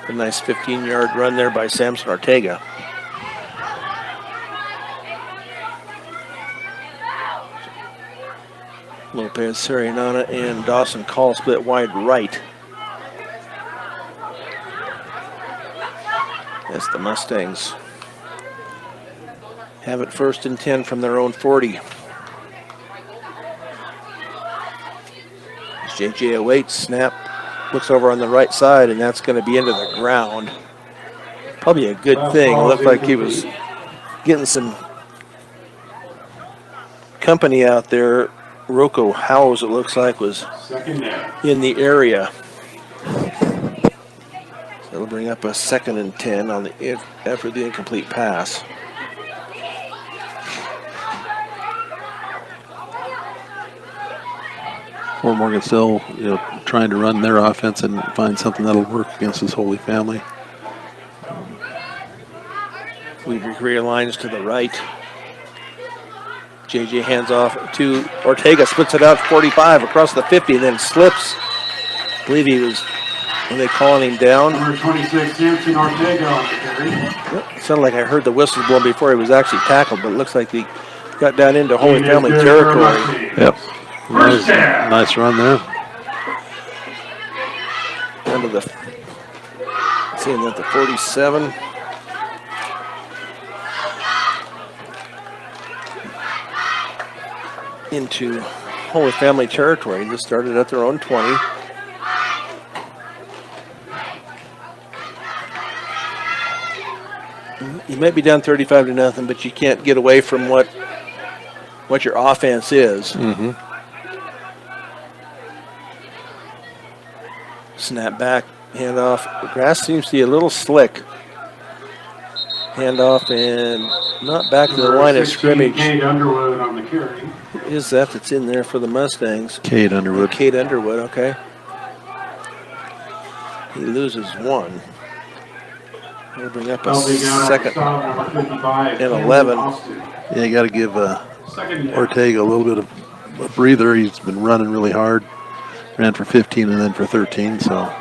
A nice 15-yard run there by Samson Ortega. Lopez, Serenana, and Dawson Call split wide right. As the Mustangs have it first and 10 from their own 40. As JJ awaits, snap, looks over on the right side, and that's going to be into the ground. Probably a good thing. It looked like he was getting some company out there. Rocco Howes, it looks like, was in the area. So it'll bring up a second and 10 on the after the incomplete pass. Fort Morgan still, trying to run their offense and find something that'll work against this Holy Family. Weaver realigns to the right. JJ hands off to Ortega, splits it out 45 across the 50, and then slips. I believe he was, when they calling him down. Number 26, Samson Ortega on the carry. Yep, it sounded like I heard the whistle blown before he was actually tackled, but it looks like he got down into Holy Family territory. Yep. Nice run there. Down to the, seeing that the 47. Into Holy Family territory. Just started at their own 20. You might be down 35-0, but you can't get away from what your offense is. Mm-hmm. Snap back, handoff. The grass seems to be a little slick. Handoff and not back to the line of scrimmage. Cade Underwood on the carry. Who is that that's in there for the Mustangs? Cade Underwood. Cade Underwood, okay. He loses one. We'll bring up a second and 11. Yeah, you got to give Ortega a little bit of a breather. He's been running really hard. Ran for 15 and then for 13, so.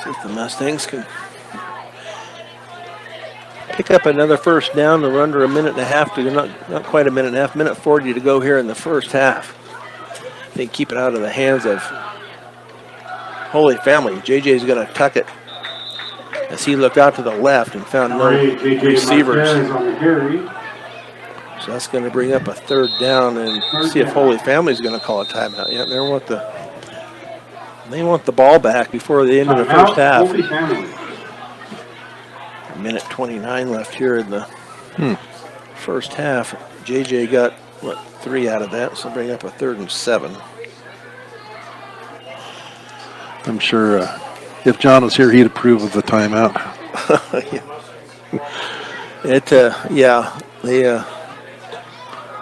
See if the Mustangs can pick up another first down. They're under a minute and a half to not quite a minute and a half, minute 40 to go here in the first half. They keep it out of the hands of Holy Family. JJ's going to tuck it as he looked out to the left and found no receivers. So that's going to bring up a third down and see if Holy Family's going to call a timeout. Yeah, they want the ball back before the end of the first half. Minute 29 left here in the first half. JJ got, 3 out of that, so bring up a 3rd and 7. I'm sure if John was here, he'd approve of the timeout.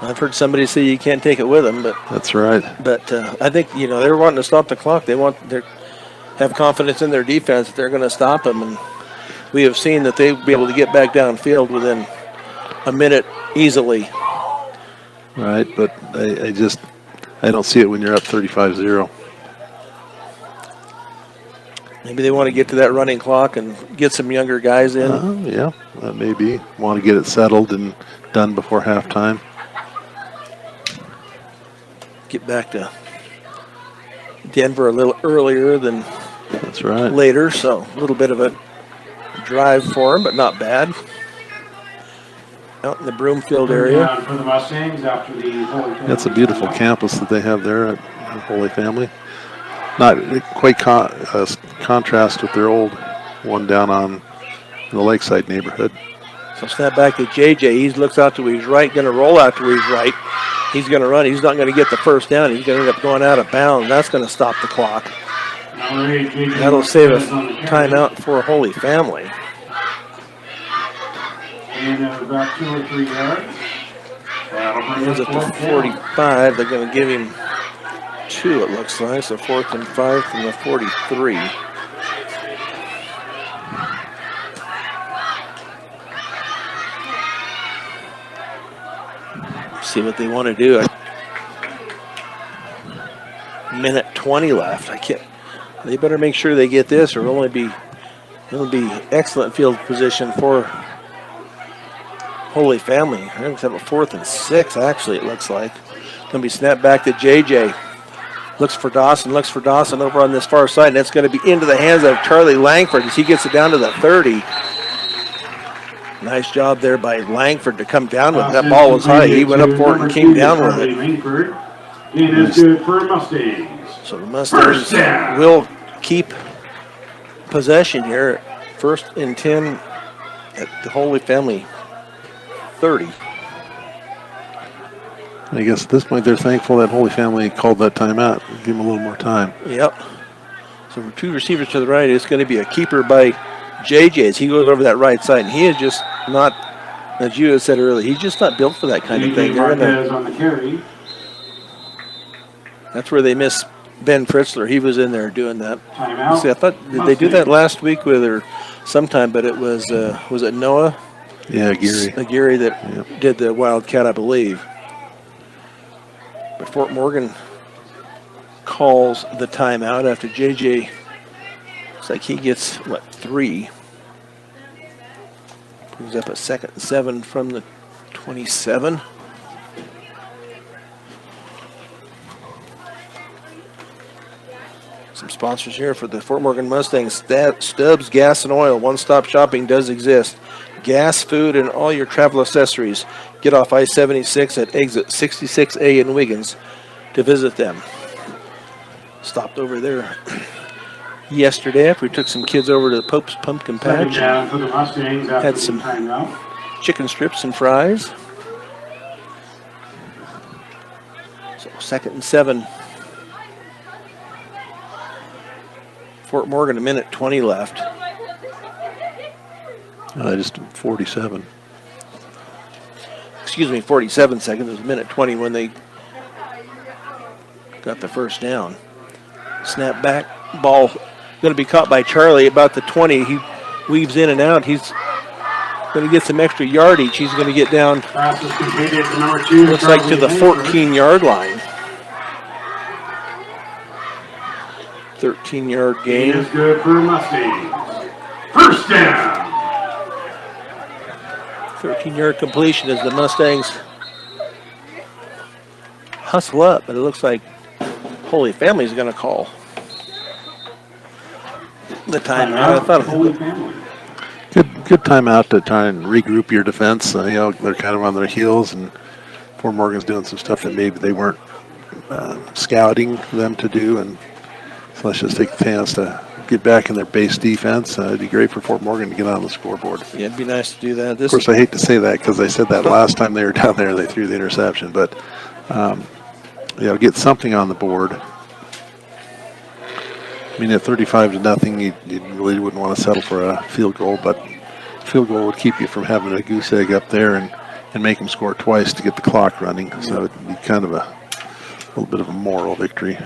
I've heard somebody say you can't take it with them, but That's right. I think they're wanting to stop the clock. They have confidence in their defense that they're going to stop them, and we have seen that they'll be able to get back downfield within a minute easily. Right, but I don't see it when you're up 35-0. Maybe they want to get to that running clock and get some younger guys in. Yeah, that may be. Want to get it settled and done before halftime. Get back to Denver a little earlier than That's right. later, so a little bit of a drive for them, but not bad. Out in the Broomfield area. Down for the Mustangs after the Holy Family That's a beautiful timeout. campus that they have there at Holy Family. Not quite contrast with their old one down on the Lakeside neighborhood. So snap back to JJ. He looks out to his right, going to roll out to his right. He's going to run. He's not going to get the first down. He's going to end up going out of bounds. That's going to stop the clock. Number 8, JJ That'll save a Martinez on the carry. timeout for Holy Family. And about 2 or 3 yards. That'll bring He's us at the fourth down. 45. They're going to give him 2, it looks like. So 4th and 5 from the 43. See what they want to do. Minute 20 left. They better make sure they get this, or it'll be excellent field position for Holy Family. They're going to have a 4th and 6. Actually, it looks like going to be snapped back to JJ. Looks for Dawson over on this far side, and it's going to be into the hands of Charlie Langford as he gets it down to the 30. Nice job there by Langford to come down with it. That ball was high. He went up for it and came down with it. Langford. It is good for Mustangs. So the Mustangs First down. will keep possession here. 1st and 10 at the Holy Family 30. I guess at this point they're thankful that Holy Family called that timeout. Give them a little more time. Yep. So for 2 receivers to the right, it's going to be a keeper by JJ as he goes over that right side. And he is just not, as you had said earlier, he's just not built for that kind of thing. JJ They're gonna- Martinez on the carry. That's where they miss Ben Fritzler. He was in there doing that. Timeout. See, I thought, did they do that last week with her sometime, but it was it Noah Yeah, Geary. Aguirre that did the Wildcat, I believe. But Fort Morgan calls the timeout after JJ. Looks like he gets, 3. Brings up a 2nd and 7 from the 27. Some sponsors here for the Fort Morgan Mustangs. Stubbs Gas and Oil. One-stop shopping does exist. Gas, food, and all your travel accessories. Get off I-76 at exit 66A in Wiggins to visit them. Stopped over there yesterday after we took some kids over to the Pope's Pumpkin Second Patch. down for the Mustangs after Had the some timeout. chicken strips and fries. So 2nd and 7. Fort Morgan, a minute 20 left. Just 47. Excuse me, 47 seconds. It was a minute 20 when they got the first down. Snap back, ball going to be caught by Charlie about the 20. He weaves in and out. He's going to get some extra yardage. He's going to get down, Pass is completed to number 2. looks like to the 14-yard line. 13-yard It gain. is good for Mustangs. First down. 13-yard completion as the Mustangs hustle up, but it looks like Holy Family is going to call the timeout. I thought Holy Family. Good timeout to try and regroup your defense. They're kind of on their heels, and Fort Morgan's doing some stuff that maybe they weren't scouting them to do, and so let's just take the chance to get back in their base defense. It'd be great for Fort Morgan to get on the scoreboard. yeah, it'd be nice to do that. Of course, I hate to say that because I said that last time they were down there, they threw the interception, but get something on the board. I mean, at 35-0, you really wouldn't want to settle for a field goal, but field goal would keep you from having a goose egg up there and and make them score twice to get the clock running. So it'd be kind of a little bit of a moral victory.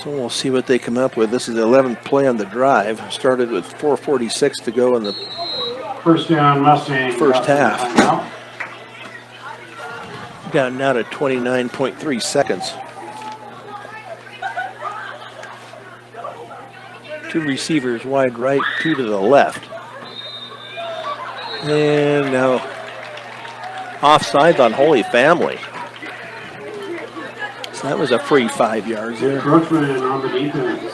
So we'll see what they come up with. This is the 11th play on the drive. Started with 4:46 to go in the First down, Mustang. First half. Timeout. down now to 29.3 seconds. Two receivers wide right, two to the left. And now offsides on Holy Family. So that was a free 5 yards there. Encroachment on the defense.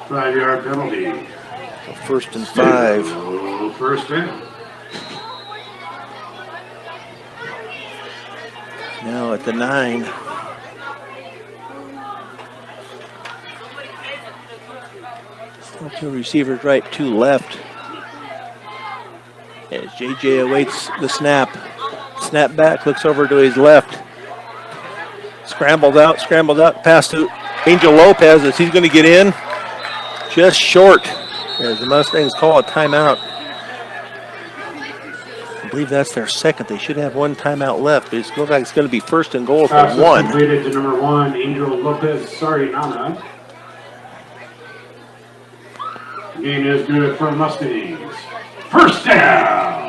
5-yard penalty. So 1st and 5. So, first down. Now at the 9. Still two receivers right, two left. As JJ awaits the snap. Snap back, looks over to his left. Scrambled out, pass to Angel Lopez as he's going to get in. Just short as the Mustangs call a timeout. I believe that's their second. They should have one timeout left, but it looks like it's going to be 1st and goal for Pass is 1. completed to number 1, Angel Lopez. Sorry, Nana. Game is good for Mustangs. First down.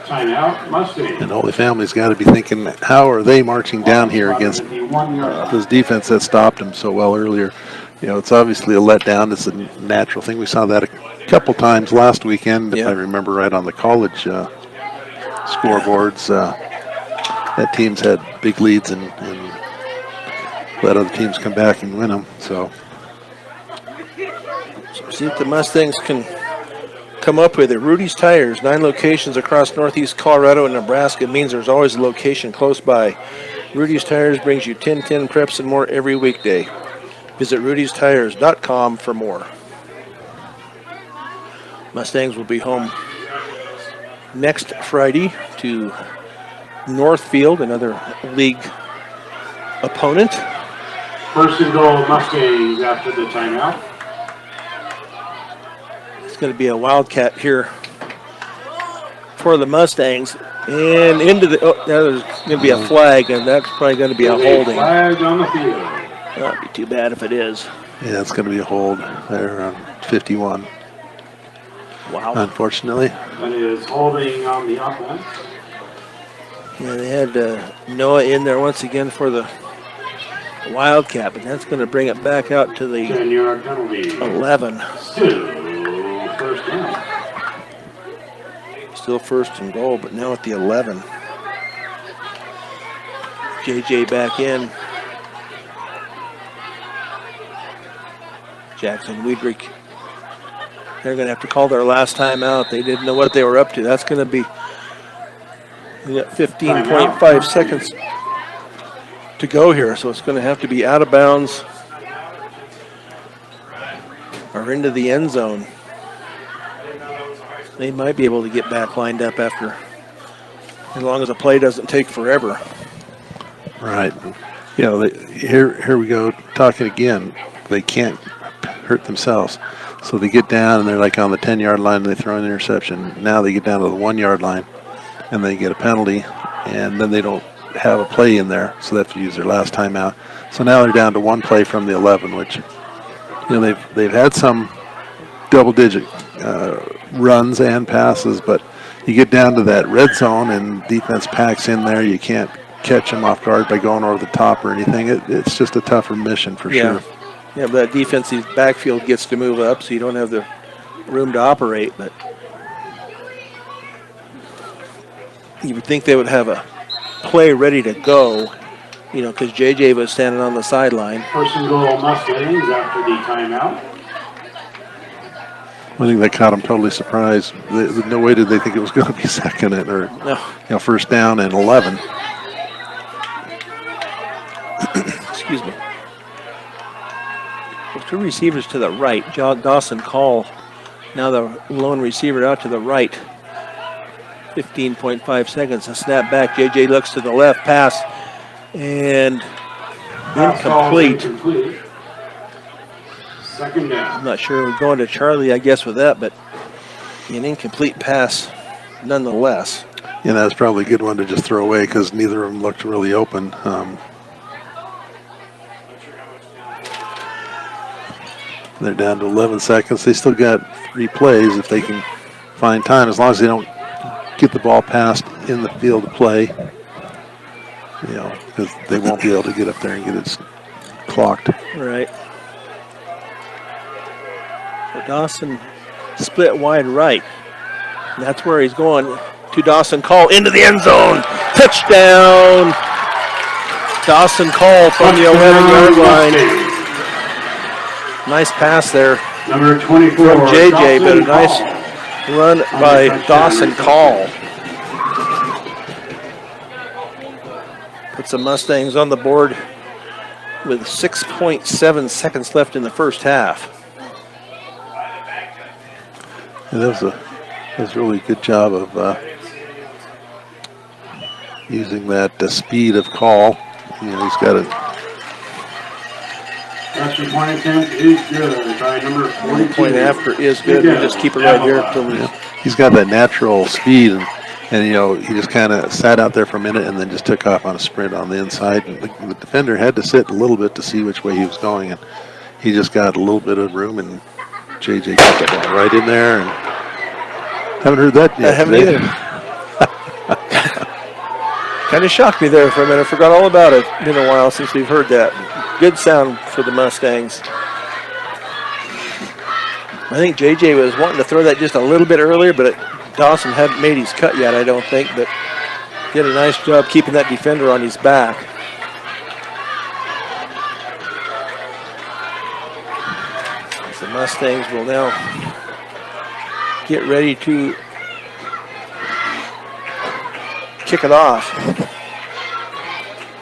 Timeout, Mustangs. And Holy Family's got to be thinking, how are they marching down here against this defense that stopped them so well earlier? You know, it's obviously a letdown. It's a natural thing. We saw that a couple times last weekend, if I remember right, on the college scoreboards. That teams had big leads and let other teams come back and win them. So see if the Mustangs can come up with it. Rudy's Tires, 9 locations across northeast Colorado and Nebraska. It means there's always a location close by. Rudy's Tires brings you 10-10 preps and more every weekday. Visit rudystires.com for more. Mustangs will be home next Friday to Northfield, another league opponent. First and goal, Mustangs after the timeout. It's going to be a Wildcat here for the Mustangs. And into the, there's going to be a flag, and that's probably going to be a holding. Flag on the field. That'd be too bad if it is. yeah, it's going to be a hold there on 51. Wow. Unfortunately. That is holding on the offense. Yeah, they had Noah in there once again for the Wildcat, but that's going to bring it back out to the 10-yard penalty. 11. Still first down. Still 1st and goal, but now at the 11. JJ back in. Jackson Weidrich. They're going to have to call their last time out. They didn't know what they were up to. That's going to be, we got 15.5 seconds to go here, so it's going to have to be out of bounds or into the end zone. They might be able to get back lined up after, as long as the play doesn't take forever. Right. You know, here we go talking again. They can't hurt themselves. So they get down and they're like on the 10-yard line and they throw an interception. Now they get down to the 1-yard line and they get a penalty, and then they don't have a play in there, so they have to use their last timeout. So now they're down to one play from the 11, which, you know, they've had some double-digit runs and passes, but you get down to that red zone and defense packs in there. You can't catch them off guard by going over the top or anything. It's just a tougher mission for sure. Yeah, but that defensive backfield gets to move up, so you don't have the room to operate. But you would think they would have a play ready to go, you know, because JJ was standing on the sideline. First and goal, Mustangs after the timeout. I think that caught them totally surprised. No way did they think it was going to be second or first down and 11. Excuse me. Well, two receivers to the right. Dawson Call, now the lone receiver out to the right. 15.5 seconds. A snap back. JJ looks to the left. Pass. And incomplete. Second down. I'm not sure. We're going to Charlie, I guess, with that, but an incomplete pass nonetheless. And that's probably a good one to just throw away because neither of them looked really open. They're down to 11 seconds. They still got 3 plays if they can find time, as long as they don't get the ball passed in the field of play. You know, because they won't be able to get up there and get it clocked. Right. So Dawson split wide right. And that's where he's going to Dawson Call into the end zone. Touchdown. Dawson Call from the 11-yard line. Nice pass there Number 24 from JJ, but a Dawson nice Call. run by Dawson Call. Puts the Mustangs on the board with 6.7 seconds left in the first half. And that was really a good job of using that speed of Call. You know, he's got it. That's the point attempt is good by number 42. Point after is good. We just keep it right here until we. He's got that natural speed, and you know, he just kind of sat out there for a minute and then just took off on a sprint on the inside. And the defender had to sit a little bit to see which way he was going, and he just got a little bit of room, and JJ got the ball right in there. And haven't heard that yet. I haven't today. either. Kind of shocked me there for a minute. Forgot all about it. Been a while since we've heard that. Good sound for the Mustangs. I think JJ was wanting to throw that just a little bit earlier, but Dawson hadn't made his cut yet, I don't think. But did a nice job keeping that defender on his back. The Mustangs will now get ready to kick it off.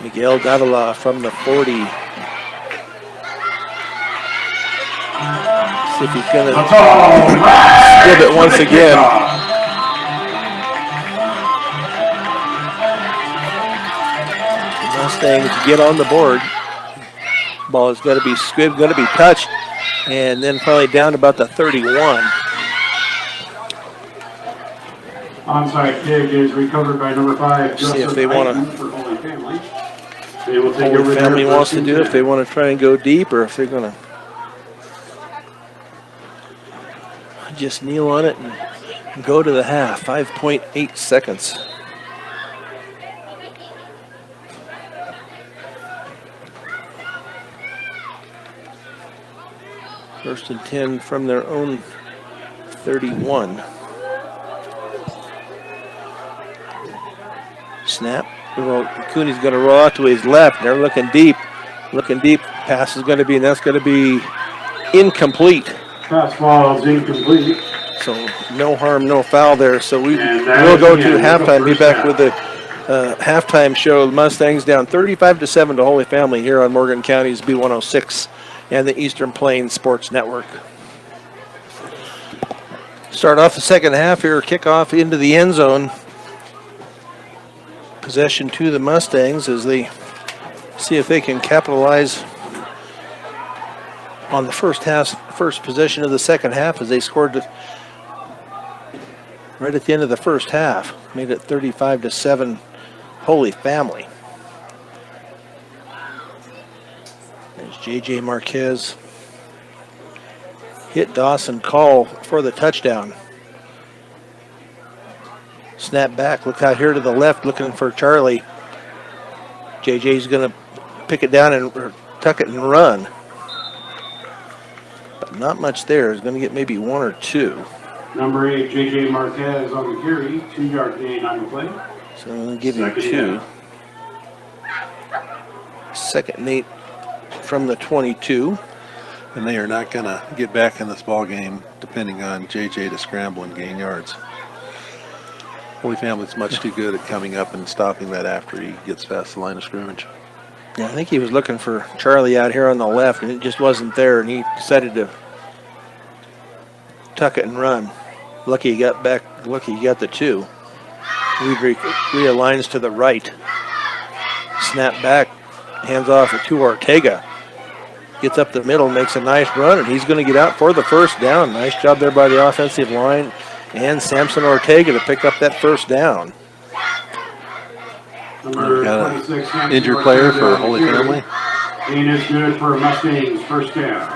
Miguel Davila from the 40. See if he's going to skip it once again. Mustangs get on the board. Ball is going to be squibbed, going to be touched, and then probably down to about the 31. Onside kick is recovered by number 5. See if they want to. For Holy Family. They will take Holy over Family there wants to first do and it, if they want to try and go deep, or if they're going to just kneel on it and go to the half. 5.8 seconds. First and 10 from their own 31. Snap. Well, Cooney's going to roll out to his left. They're looking deep. Looking deep. Pass is going to be, and that's going to be incomplete. Pass falls incomplete. So no harm, no foul there. So we And that will is go the to end of the halftime. Be first back half. with the halftime show. The Mustangs down 35-7 to Holy Family here on Morgan County's B106 and the Eastern Plains Sports Network. Start off the second half here. Kickoff into the end zone. Possession to the Mustangs as they see if they can capitalize on the first possession of the second half, as they scored right at the end of the first half. Made it 35-7 Holy Family. There's JJ Marquez. Hit Dawson Call for the touchdown. Snap back, look out here to the left, looking for Charlie. JJ's going to pick it down and tuck it and run. But not much there. He's going to get maybe 1 or 2. Number 8, JJ Marquez on the carry. 2-yard gain on the play. So I'm going to give him Second 2. down. Second and 8 from the 22. And they are not going to get back in this ball game depending on JJ to scramble and gain yards. Holy Family's much too good at coming up and stopping that after he gets past the line of scrimmage. Yeah, I think he was looking for Charlie out here on the left, and it just wasn't there, and he decided to tuck it and run. Lucky he got back. Lucky he got the 2. Reed realigns to the right. Snap back, hands off to Ortega. Gets up the middle, makes a nice run, and he's going to get out for the first down. Nice job there by the offensive line And Samson Ortega to pick up that first down. Number Got 26, an injured player for Holy Family. Gain is good for Mustangs, first down.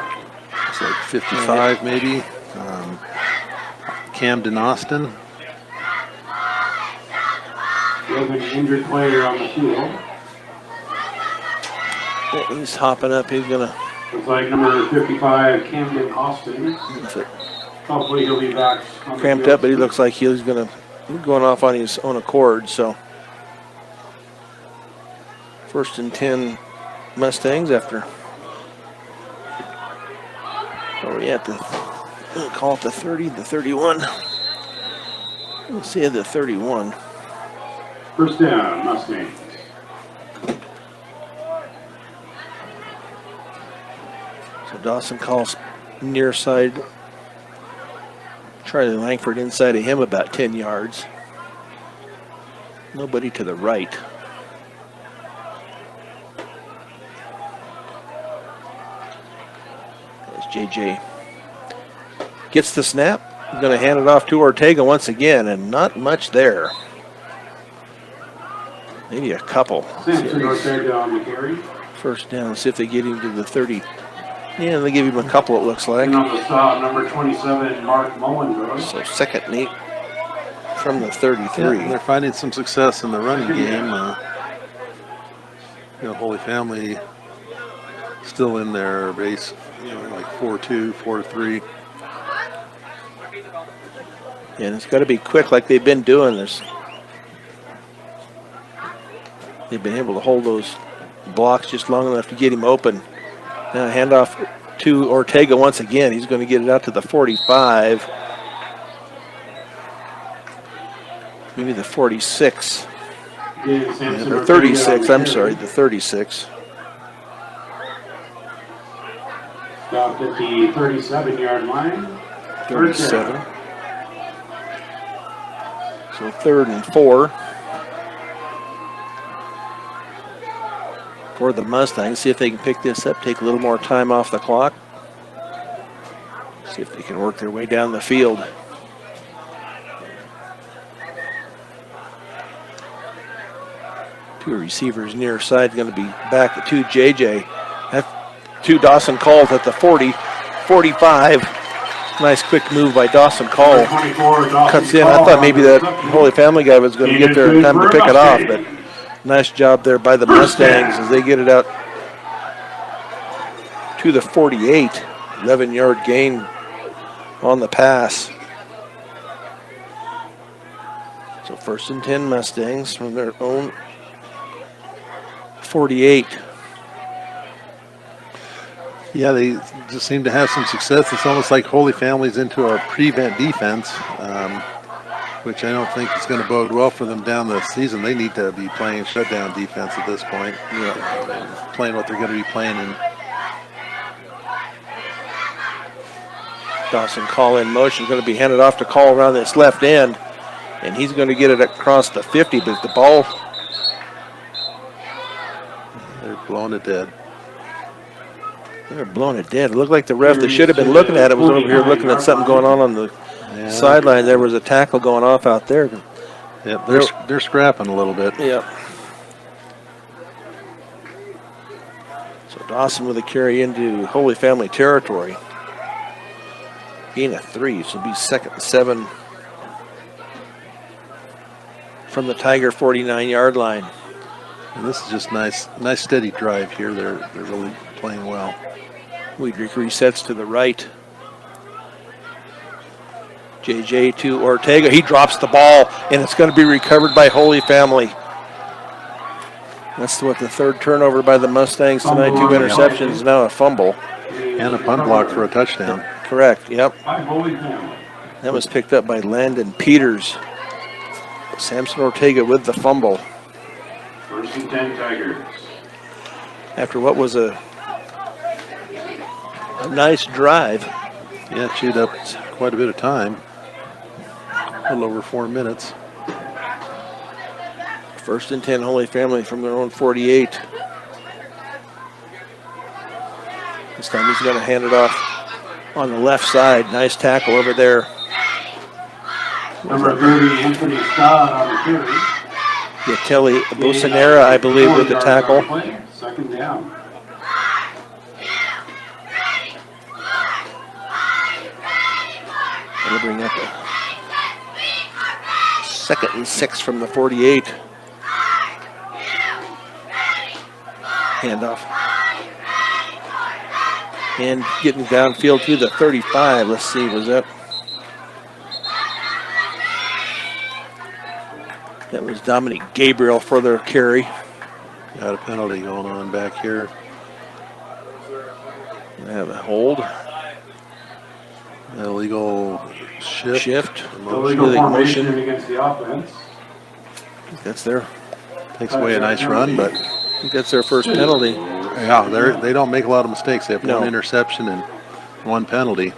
It's like 55 maybe. Camden Austin. We have an injured player on the field. Yeah, he's hopping up. He's going to. Looks like number 55, Camden Austin. Hopefully he'll be back on the Cramped field up, but he soon. looks like he's going to going off on his own accord. So 1st and 10 Mustangs after. Where are we at? We'll call it the 30, the 31. We'll see the 31. First down, Mustangs. So Dawson calls near side. Charlie Langford inside of him about 10 yards. Nobody to the right. As JJ gets the snap, he's going to hand it off to Ortega once again, and not much there. Maybe a couple. Samson Ortega on the carry. First down, see if they get him to the 30. Yeah, they give him a couple, it looks like. And on the stop, number 27, Mark Mullenberg. So 2nd and 8 from the 33. Yeah, they're finding some success in the running game. Holy Family still in their base, like 4-2, 4-3. And it's got to be quick like they've been doing this. They've been able to hold those blocks just long enough to get him open. Now handoff to Ortega once again. He's going to get it out to the 45. Maybe the 46. Again, Samson Or Ortega 36, on the I'm carry. sorry, the 36. Stopped at the 37-yard line. First 37. down. So 3rd and 4 for the Mustangs. See if they can pick this up, take a little more time off the clock. See if they can work their way down the field. Two receivers near side going to be back to JJ. To Dawson Calls at the 40, 45. Nice quick move by Dawson Call. Number 24, Dawson Cuts in. I Call thought on maybe the that reception. Holy Family guy was going to Gain get there is in good time to for pick it off, Mustangs. but nice job there by the First Mustangs down. as they get it out to the 48. 11-yard gain on the pass. So 1st and 10 Mustangs from their own 48. Yeah, they just seem to have some success. It's almost like Holy Family's into a prevent defense, which I don't think is going to bode well for them down the season. They need to be playing shutdown defense at this point. Playing what they're going to be playing in. Dawson Call in motion, going to be handed off to Call around this left end, and he's going to get it across the 50, but the ball, They're blowing it dead. they're blowing it dead. It looked like the ref that should have been looking at it was over here looking at something going on the Yeah. sideline. There was a tackle going off out there. Yep, they're scrapping a little bit. Yep. So Dawson with a carry into Holy Family territory. Being a 3, so it'll be 2nd and 7 from the Tiger 49-yard line. And this is just nice steady drive here. They're really playing well. Weidrich resets to the right. JJ to Ortega. He drops the ball, and it's going to be recovered by Holy Family. That's what the 3rd turnover by the Mustangs tonight. 2 interceptions, now a fumble. And a punt block for a touchdown. Correct, yep. By Holy Family. That was picked up by Landon Peters. Samson Ortega with the fumble. 1st and 10 Tigers. After what was a nice drive. Yeah, it chewed up quite a bit of time. A little over 4 minutes. 1st and 10 Holy Family from their own 48. This time he's going to hand it off on the left side. Nice tackle over there Number 30, Anthony Scott on the carry. Yatelli Bosanera, I believe, with the tackle. Second down. They'll bring up a 2nd and 6 from the 48. Handoff. And getting downfield to the 35. Let's see, was that? That was Dominic Gabriel for their carry. Got a penalty going on back here. They have a hold. Illegal shift. Illegal formation against the offense. That's their, Takes away a nice run, but I think that's their first penalty. yeah, they don't make a lot of mistakes. They have No. one interception and one penalty.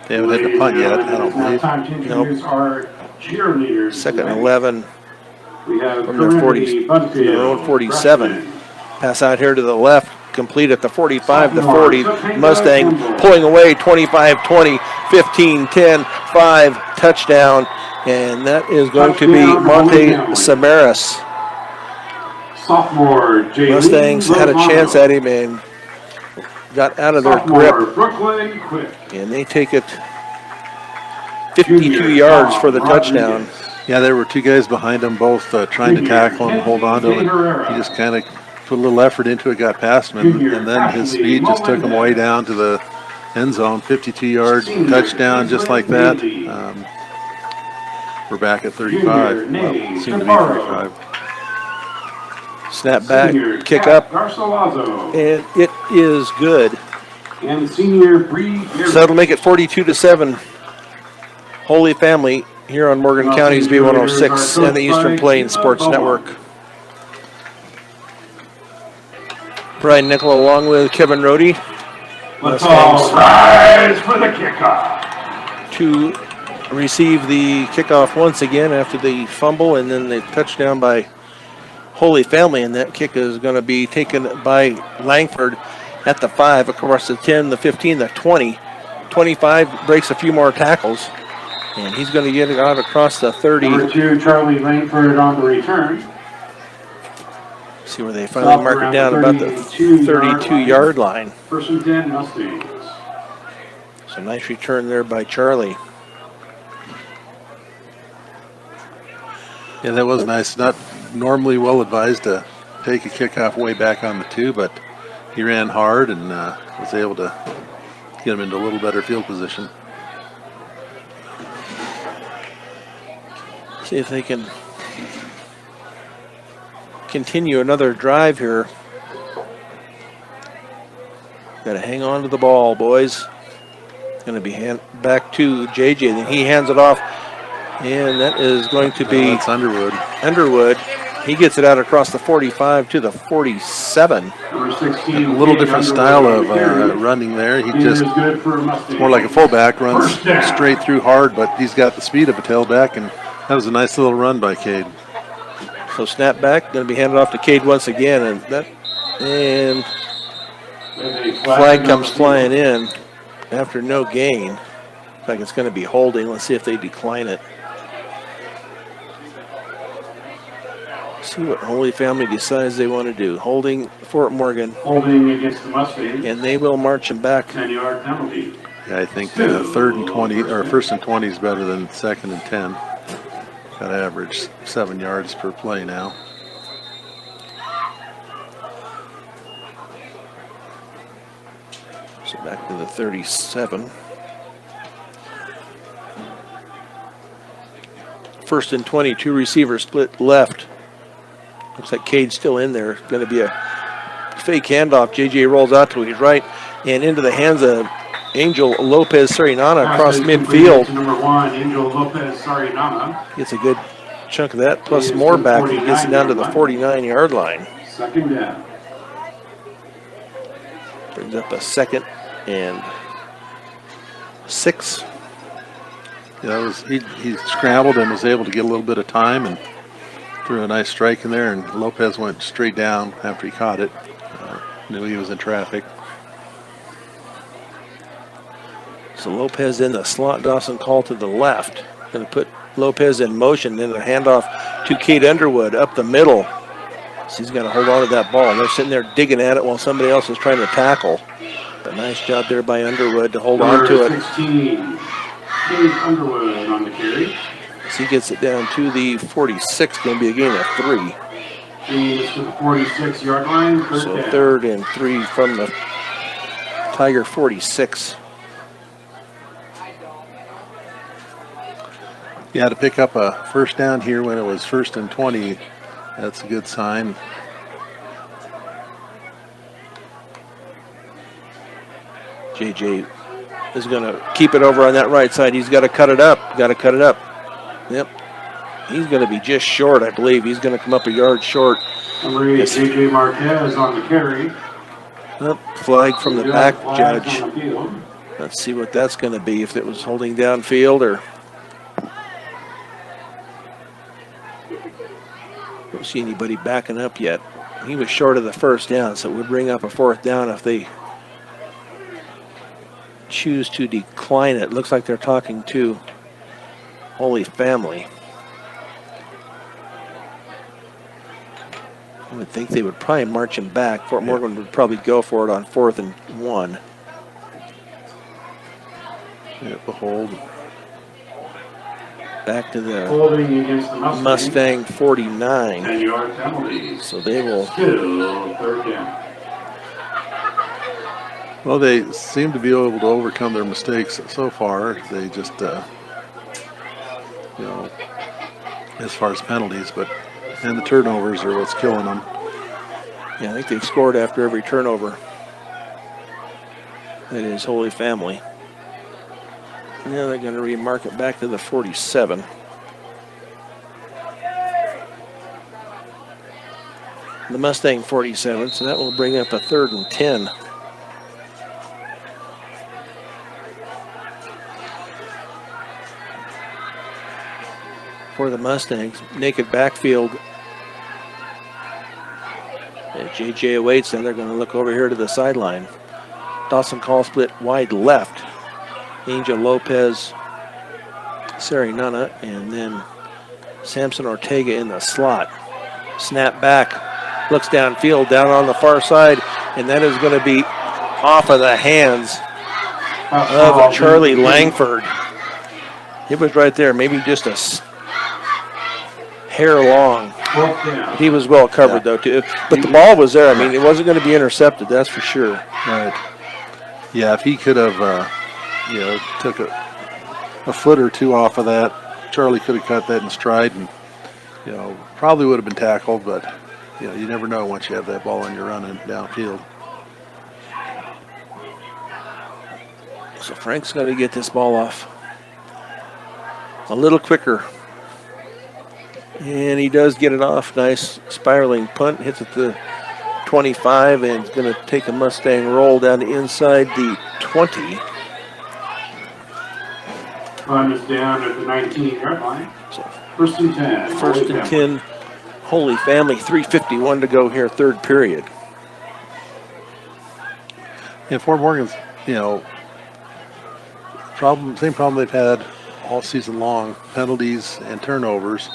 They haven't had to punt yet, I don't believe. Time to introduce our cheerleaders. 2nd and 11 We have from their 40, their own 47. Pass out here to the left, complete at the 45, the 40. Mustang pulling away, 25-20, 15-10, 5, touchdown. And that is going to be Monte Samaras. Sophomore Jay Mustangs had a chance at him and got out of their grip. Brooklyn Quick. And they take it 52 yards for the touchdown. Yeah, there were two guys behind him, both trying to tackle him, hold on to him. And he just kind of put a little effort into it, got past him, and then his speed just took him way down to the end zone. 52-yard touchdown, just like that. We're back at 35. Well, soon to be 35. Snap back, kick up, Garcilaso. and it is good. And senior Bree. So that'll make it 42-7. Holy Family here on Morgan County's B106 and the Eastern Plains Sports Network. Brian Nickel along with Kevin Rohde. Let's all rise for the kickoff. To receive the kickoff once again after the fumble and then the touchdown by Holy Family, and that kick is going to be taken by Langford at the 5, across the 10, the 15, the 20. 25 breaks a few more tackles, and he's going to get it out across the 30. Number 2, Charlie Langford on the return. See where they finally mark it down about the 32-yard line. First and 10, Mustangs. So nice return there by Charlie. Yeah, that was nice. Not normally well advised to take a kickoff way back on the 2, but he ran hard and was able to get him into a little better field position. See if they can continue another drive here. Got to hang on to the ball, boys. Going to be back to JJ. Then he hands it off, and that is going to be That's Underwood. Underwood. He gets it out across the 45 to the 47. Number 16, A little different style of running there. He just more like a fullback, runs straight through hard, but he's got the speed of a tailback, and that was a nice little run by Cade. So snap back, going to be handed off to Cade once again, and flag comes flying in after no gain. Looks like it's going to be holding. Let's see if they decline it. See what Holy Family decides they want to do. Holding Fort Morgan, Holding against the Mustangs. and they will march him back. 10-yard penalty. Yeah, I think 3rd and 20 or 1st and 20 is better than 2nd and 10. Got to average 7 yards per play now. So back to the 37. 1st and 20, 2 receivers split left. Looks like Cade's still in there. Going to be a fake handoff. JJ rolls out to his right and into the hands of Angel Lopez Sarinana across midfield. Number 1, Angel Lopez Sarinana. Gets a good chunk of that, plus more back. He gets it down to the 49-yard line. Second down. Brings up a 2nd and 6. Yeah, that was he scrambled and was able to get a little bit of time and threw a nice strike in there, and Lopez went straight down after he caught it. Knew he was in traffic. So Lopez in the slot. Dawson call to the left. Going to put Lopez in motion, then a handoff to Kate Underwood up the middle. She's got to hold on to that ball. They're sitting there digging at it while somebody else is trying to tackle. But nice job there by Underwood to hold on to it. 16, Kate Underwood on the carry. She gets it down to the 46, going to be a gain of 3. She's to the 46-yard line. So down. 3rd and 3 from the Tiger 46. Yeah, to pick up a first down here when it was 1st and 20, that's a good sign. JJ is going to keep it over on that right side. He's got to cut it up. Yep. He's going to be just short, I believe. He's going to come up a yard short. Number 8, J.J. Marquez on the carry. Flag from the back judge. On the field. Let's see what that's going to be, if it was holding downfield or... Don't see anybody backing up yet. He was short of the first down, so it would bring up a 4th down if they choose to decline it. Looks like they're talking to Holy Family. I would think they would probably march him back. Fort Morgan would probably go for it on 4th and 1. Yep, a hold. Back to the Holding against the Mustang 49. 10-yard penalties. So they will. Still 3rd down. Well, they seem to be able to overcome their mistakes so far. They just, as far as penalties, and the turnovers are what's killing them. Yeah, I think they've scored after every turnover. That is Holy Family. Now they're going to remark it back to the 47. The Mustang 47, so that will bring up a 3rd and 10. For the Mustangs, naked backfield. And JJ awaits, and they're going to look over here to the sideline. Dawson Call split wide left. Angel Lopez, Sarinana, and then Samson Ortega in the slot. Snap back, looks downfield, down on the far side, and that is going to be off of the hands of Charlie Langford. It was right there, maybe just a hair long. He was well covered though too, but the ball was there. I mean, it wasn't going to be intercepted, that's for sure. Right. Yeah, if he could have, took a foot or two off of that, Charlie could have cut that in stride and, probably would have been tackled, but, you never know once you have that ball and you're running downfield. So Frank's got to get this ball off a little quicker. And he does get it off. Nice spiraling punt. Hits at the 25 and is going to take a Mustang roll down the inside the 20. Punt is down at the 19-yard line. So 1st and 10. First and 10. Holy Family. 3:51 to go here, 3rd period. Yeah, Fort Morgan's, same problem they've had all season long, penalties and turnovers.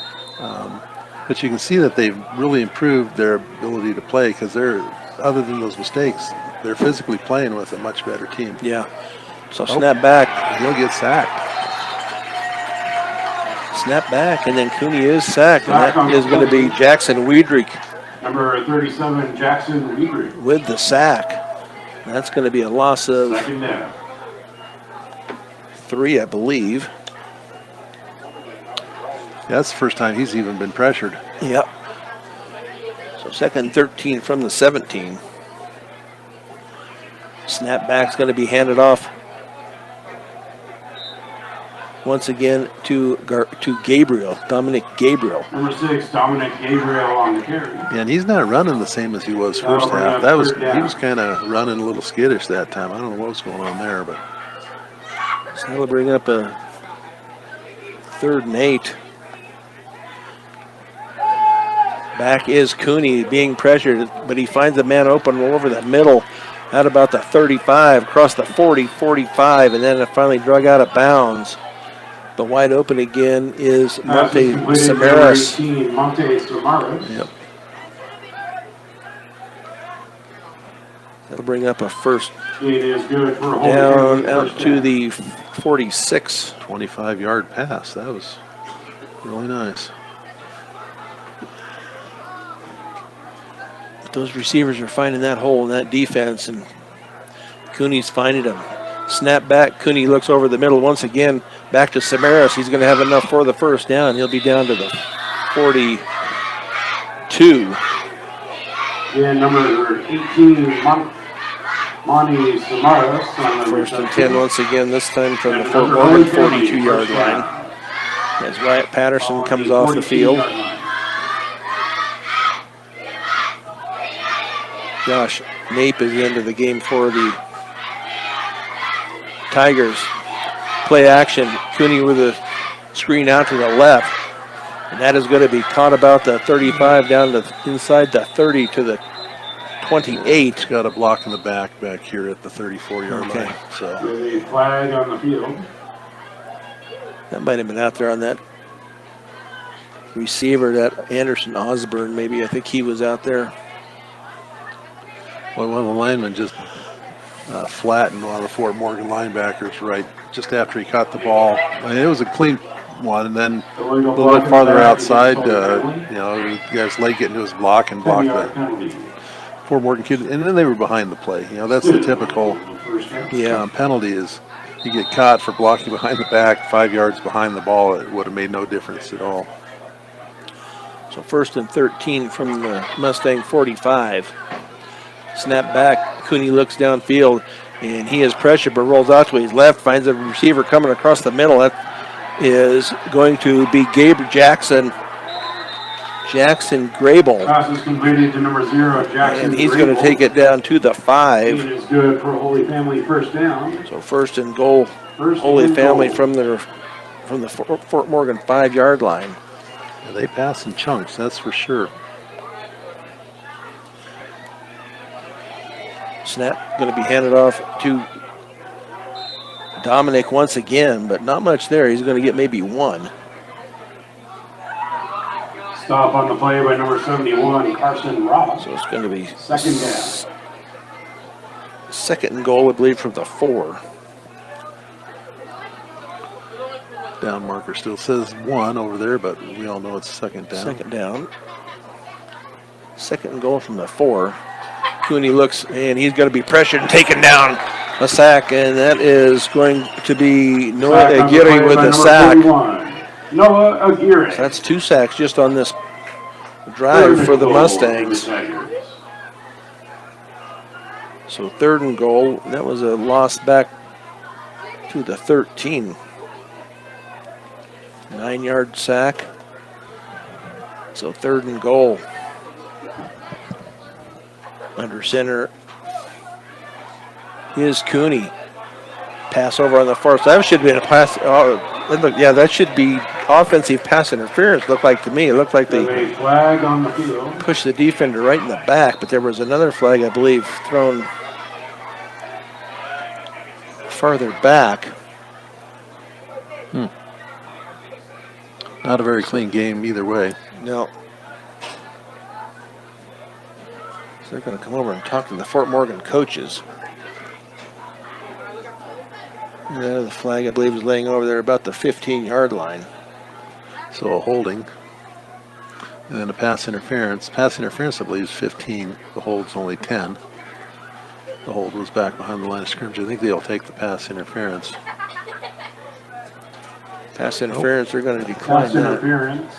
But you can see that they've really improved their ability to play because they're, other than those mistakes, they're physically playing with a much better team. Yeah. So snap back. He'll get sacked. Snap back, and then Cooney is sacked. And that is going to be Jackson Wiedrich Number 37, Jackson Wiedrich. with the sack. That's going to be a loss of 2nd down. 3, I believe. Yeah, that's the first time he's even been pressured. Yep. So 2nd and 13 from the 17. Snap back's going to be handed off once again to Gabriel, Dominic Gabriel. Number 6, Dominic Gabriel on the carry. And he's not running the same as he was first half. He was kind of running a little skittish that time. I don't know what was going on there, but So that'll bring up a 3rd and 8. Back is Cooney being pressured, but he finds a man open over the middle at about the 35, across the 40, 45, and then it finally drug out of bounds. The wide open again is Pass Monte is completed to number Samaras. 18, Monte Samaras. Yep. That'll bring up a first It is good for Holy down Family out first to down. the 46. 25-yard pass. That was really nice. Those receivers are finding that hole in that defense, and Cooney's finding them. Snap back. Cooney looks over the middle once again. Back to Samaras. He's going to have enough for the first down. He'll be down to the 42. And number 18, Monte Samaras on the First and reception. 10 once again, this time from the And Fort another Morgan Holy Family 42-yard first line. down. As Wyatt Patterson On comes the off the field. 42-yard line. Josh Nape is into the game for the Tigers. Play action. Cooney with a screen out to the left. And that is going to be caught about the 35 down to inside the 30 to the 28. He's got a block in the back here at the 34-yard Okay. line. So With a flag on the field. That might have been out there on that receiver, that Anderson Osborne, maybe. I think he was out there. well, one of the linemen just flattened one of the Fort Morgan linebackers right just after he caught the ball. I mean, it was a clean one, and then a little bit farther outside, the guy's leg getting to his block and blocked the Fort Morgan kid, and then they were behind the play. That's the typical penalty is you get caught for blocking behind the back, 5 yards behind the ball. It would have made no difference at all. So first and 13 from the Mustang 45. Snap back. Cooney looks downfield, and he has pressure, but rolls out to his left, finds a receiver coming across the middle. That is going to be Gabriel Jackson Grable. Pass is completed to number 0, Jackson. And he's going to take it down to the 5. It is good for Holy Family first down. So first and goal, First Holy and Family goal. from the Fort Morgan 5-yard line. Yeah, they pass in chunks, that's for sure. Snap going to be handed off to Dominic once again, but not much there. He's going to get maybe one. Stop on the play by number 71, Carson Ross. So it's going to be Second down. second and goal, I believe, from the 4. Down marker still says 1 over there, but we all know it's second down. Second down. Second and goal from the 4. Cooney looks, and he's going to be pressured and taken down. A sack, and that is going to be Noah Sack on the Aguirre play with by a number sack. 41, Noah Aguirre. So that's 2 sacks just on this Third drive and for the goal Mustangs. for the Tigers. So third and goal. That was a loss back to the 13. 9-yard sack. So third and goal. Under center is Cooney. Pass over on the far side. That should have been a pass. That should be offensive pass interference, looked like to me. It looked like With they a flag on the field. pushed the defender right in the back, but there was another flag, I believe, thrown farther back. Not a very clean game either way. No. So they're going to come over and talk to the Fort Morgan coaches. And the flag, I believe, is laying over there about the 15-yard line. So a holding. And then a pass interference. Pass interference, I believe, is 15. The hold's only 10. The hold was back behind the line of scrimmage. I think they'll take the pass interference. Pass interference, they're going to decline Pass that. interference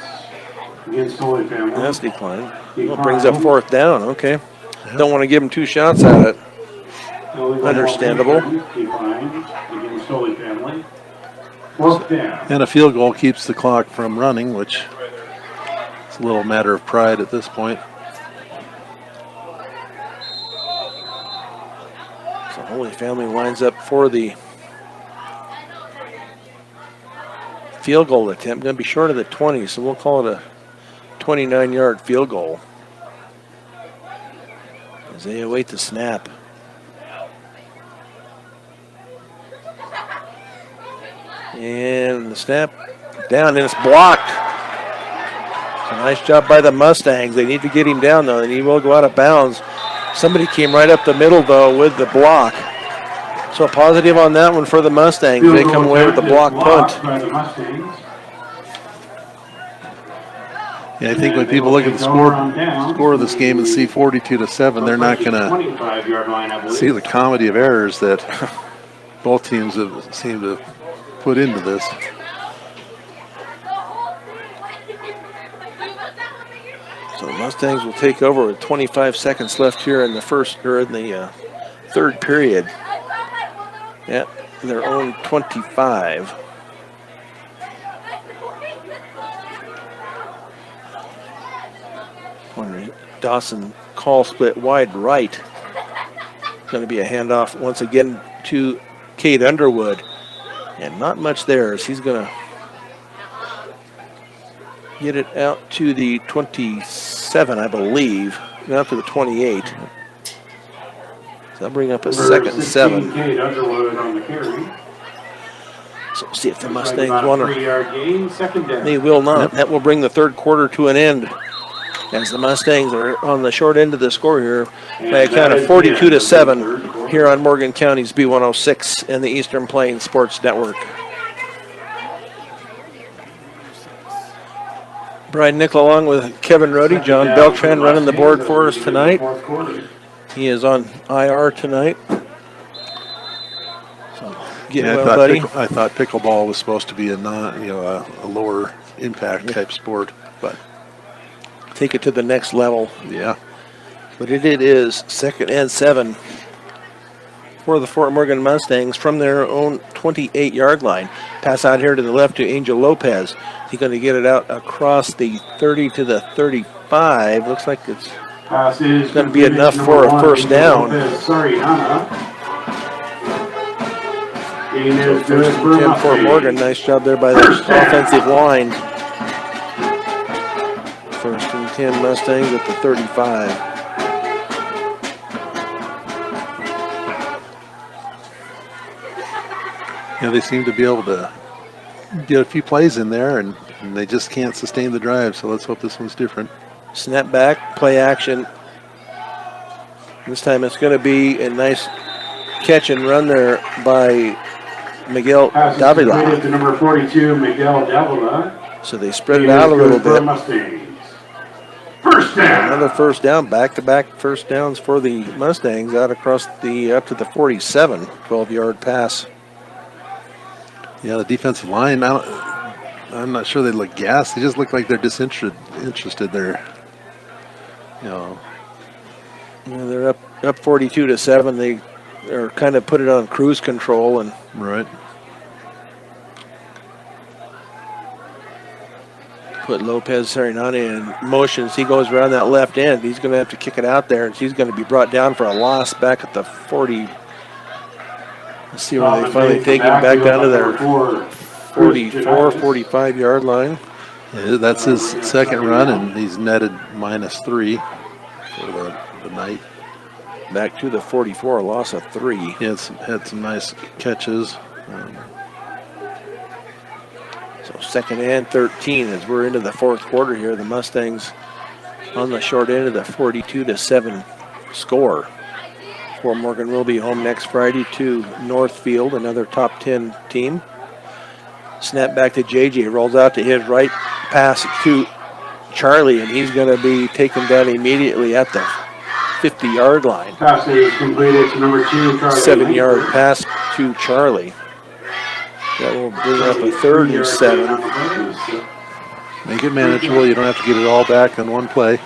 against Holy Family. That's declined. Well, it brings up fourth down. Okay. Don't want to give them 2 shots at it. Illegal Understandable. ball declined against Holy Family. Fourth down. And a field goal keeps the clock from running, which is a little matter of pride at this point. So Holy Family lines up for the field goal attempt. Going to be short of the 20, so we'll call it a 29-yard field goal as they await the snap. And the snap down, and it's blocked. So nice job by the Mustangs. They need to get him down, though, and he will go out of bounds. Somebody came right up the middle, though, with the block. So a positive on that one for the Mustangs. They come away with the block punt. By the Mustangs. Yeah, I think when people look at the score of this game and see 42-7, they're not going to 25-yard line, I believe. see the comedy of errors that both teams have seemed to put into this. So the Mustangs will take over with 25 seconds left here in the third period. Yeah, their own 25. Dawson call split wide right. Going to be a handoff once again to Cade Underwood. And not much there as he's going to get it out to the 27, I believe. Out to the 28. So that'll bring up a second and 7. Cade Underwood on the carry. So see if the Mustangs want to. 3-yard gain, second down. They will not. That will bring the third quarter to an end as the Mustangs are on the short end of the score here by a count of 42-7 here on Morgan County's B106 and the Eastern Plains Sports Network. Brian Nickel along with Kevin Rohde, John Beltran running the board for us tonight. He is on IR tonight. So get Yeah, well, buddy. I thought pickleball was supposed to be a lower impact type sport, but Take it to the next level. yeah. But it is second and 7 for the Fort Morgan Mustangs from their own 28-yard line. Pass out here to the left to Angel Lopez. He's going to get it out across the 30 to the 35. Looks like it's going to be enough for a first down. Sorry, Hannah. So first and 10 for Morgan. Nice job there by the offensive line. First and 10 Mustangs at the 35. Yeah, they seem to be able to get a few plays in there, and they just can't sustain the drive, so let's hope this one's different. Snap back, play action. This time it's going to be a nice catch and run there by Miguel Davila. To number 42, Miguel Davila. So they spread it out a little bit. Mustangs. First down. Another first down, back-to-back first downs for the Mustangs out across the up to the 47, 12-yard pass. Yeah, the defensive line, I'm not sure they look gassed. They just look like they're interested there. You know. Yeah, they're up 42-7. They are kind of put it on cruise control and Right. put Lopez Serenani in motion. He goes around that left end. He's going to have to kick it out there, and she's going to be brought down for a loss back at the 40. Let's see where they finally take him back down to their 44, 45-yard line. Yeah, that's his second run, and he's netted -3 for the night. Back to the 44, a loss of 3. He had some nice catches. So second and 13 as we're into the fourth quarter here. The Mustangs on the short end of the 42-7 score. Fort Morgan will be home next Friday to Northfield, another top 10 team. Snap back to JJ, rolls out to his right, pass to Charlie, and he's going to be taken down immediately at the 50-yard line. Pass is completed to number 2, Charlie. 7-yard pass to Charlie. That will bring up a third and 7. Make it manageable. You don't have to get it all back on one play.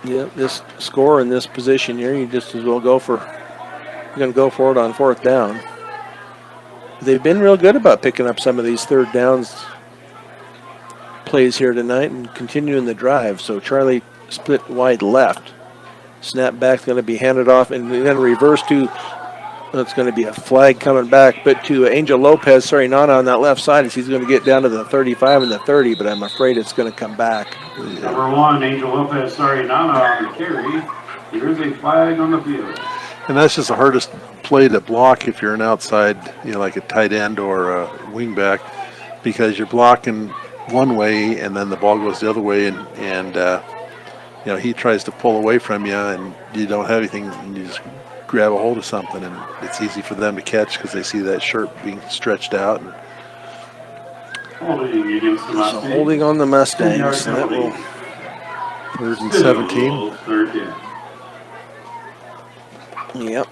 Yeah, this score in this position here, you just as well you're going to go for it on fourth down. They've been real good about picking up some of these third downs plays here tonight and continuing the drive. So Charlie split wide left. Snap back going to be handed off and then reverse to, it's going to be a flag coming back, but to Angel Lopez, Nana on that left side as he's going to get down to the 35 and the 30, but I'm afraid it's going to come back. Number 1, Angel Lopez, Nana on the carry. There is a flag on the field. And that's just the hardest play to block if you're an outside, like a tight end or a wing back, because you're blocking one way and then the ball goes the other way, and he tries to pull away from you and you don't have anything, and you just grab a hold of something, and it's easy for them to catch because they see that shirt being stretched out. And Holding against the So Mustangs. holding on the 10-yard Mustangs. So that penalty. will 3rd and 17. Third down. Yep.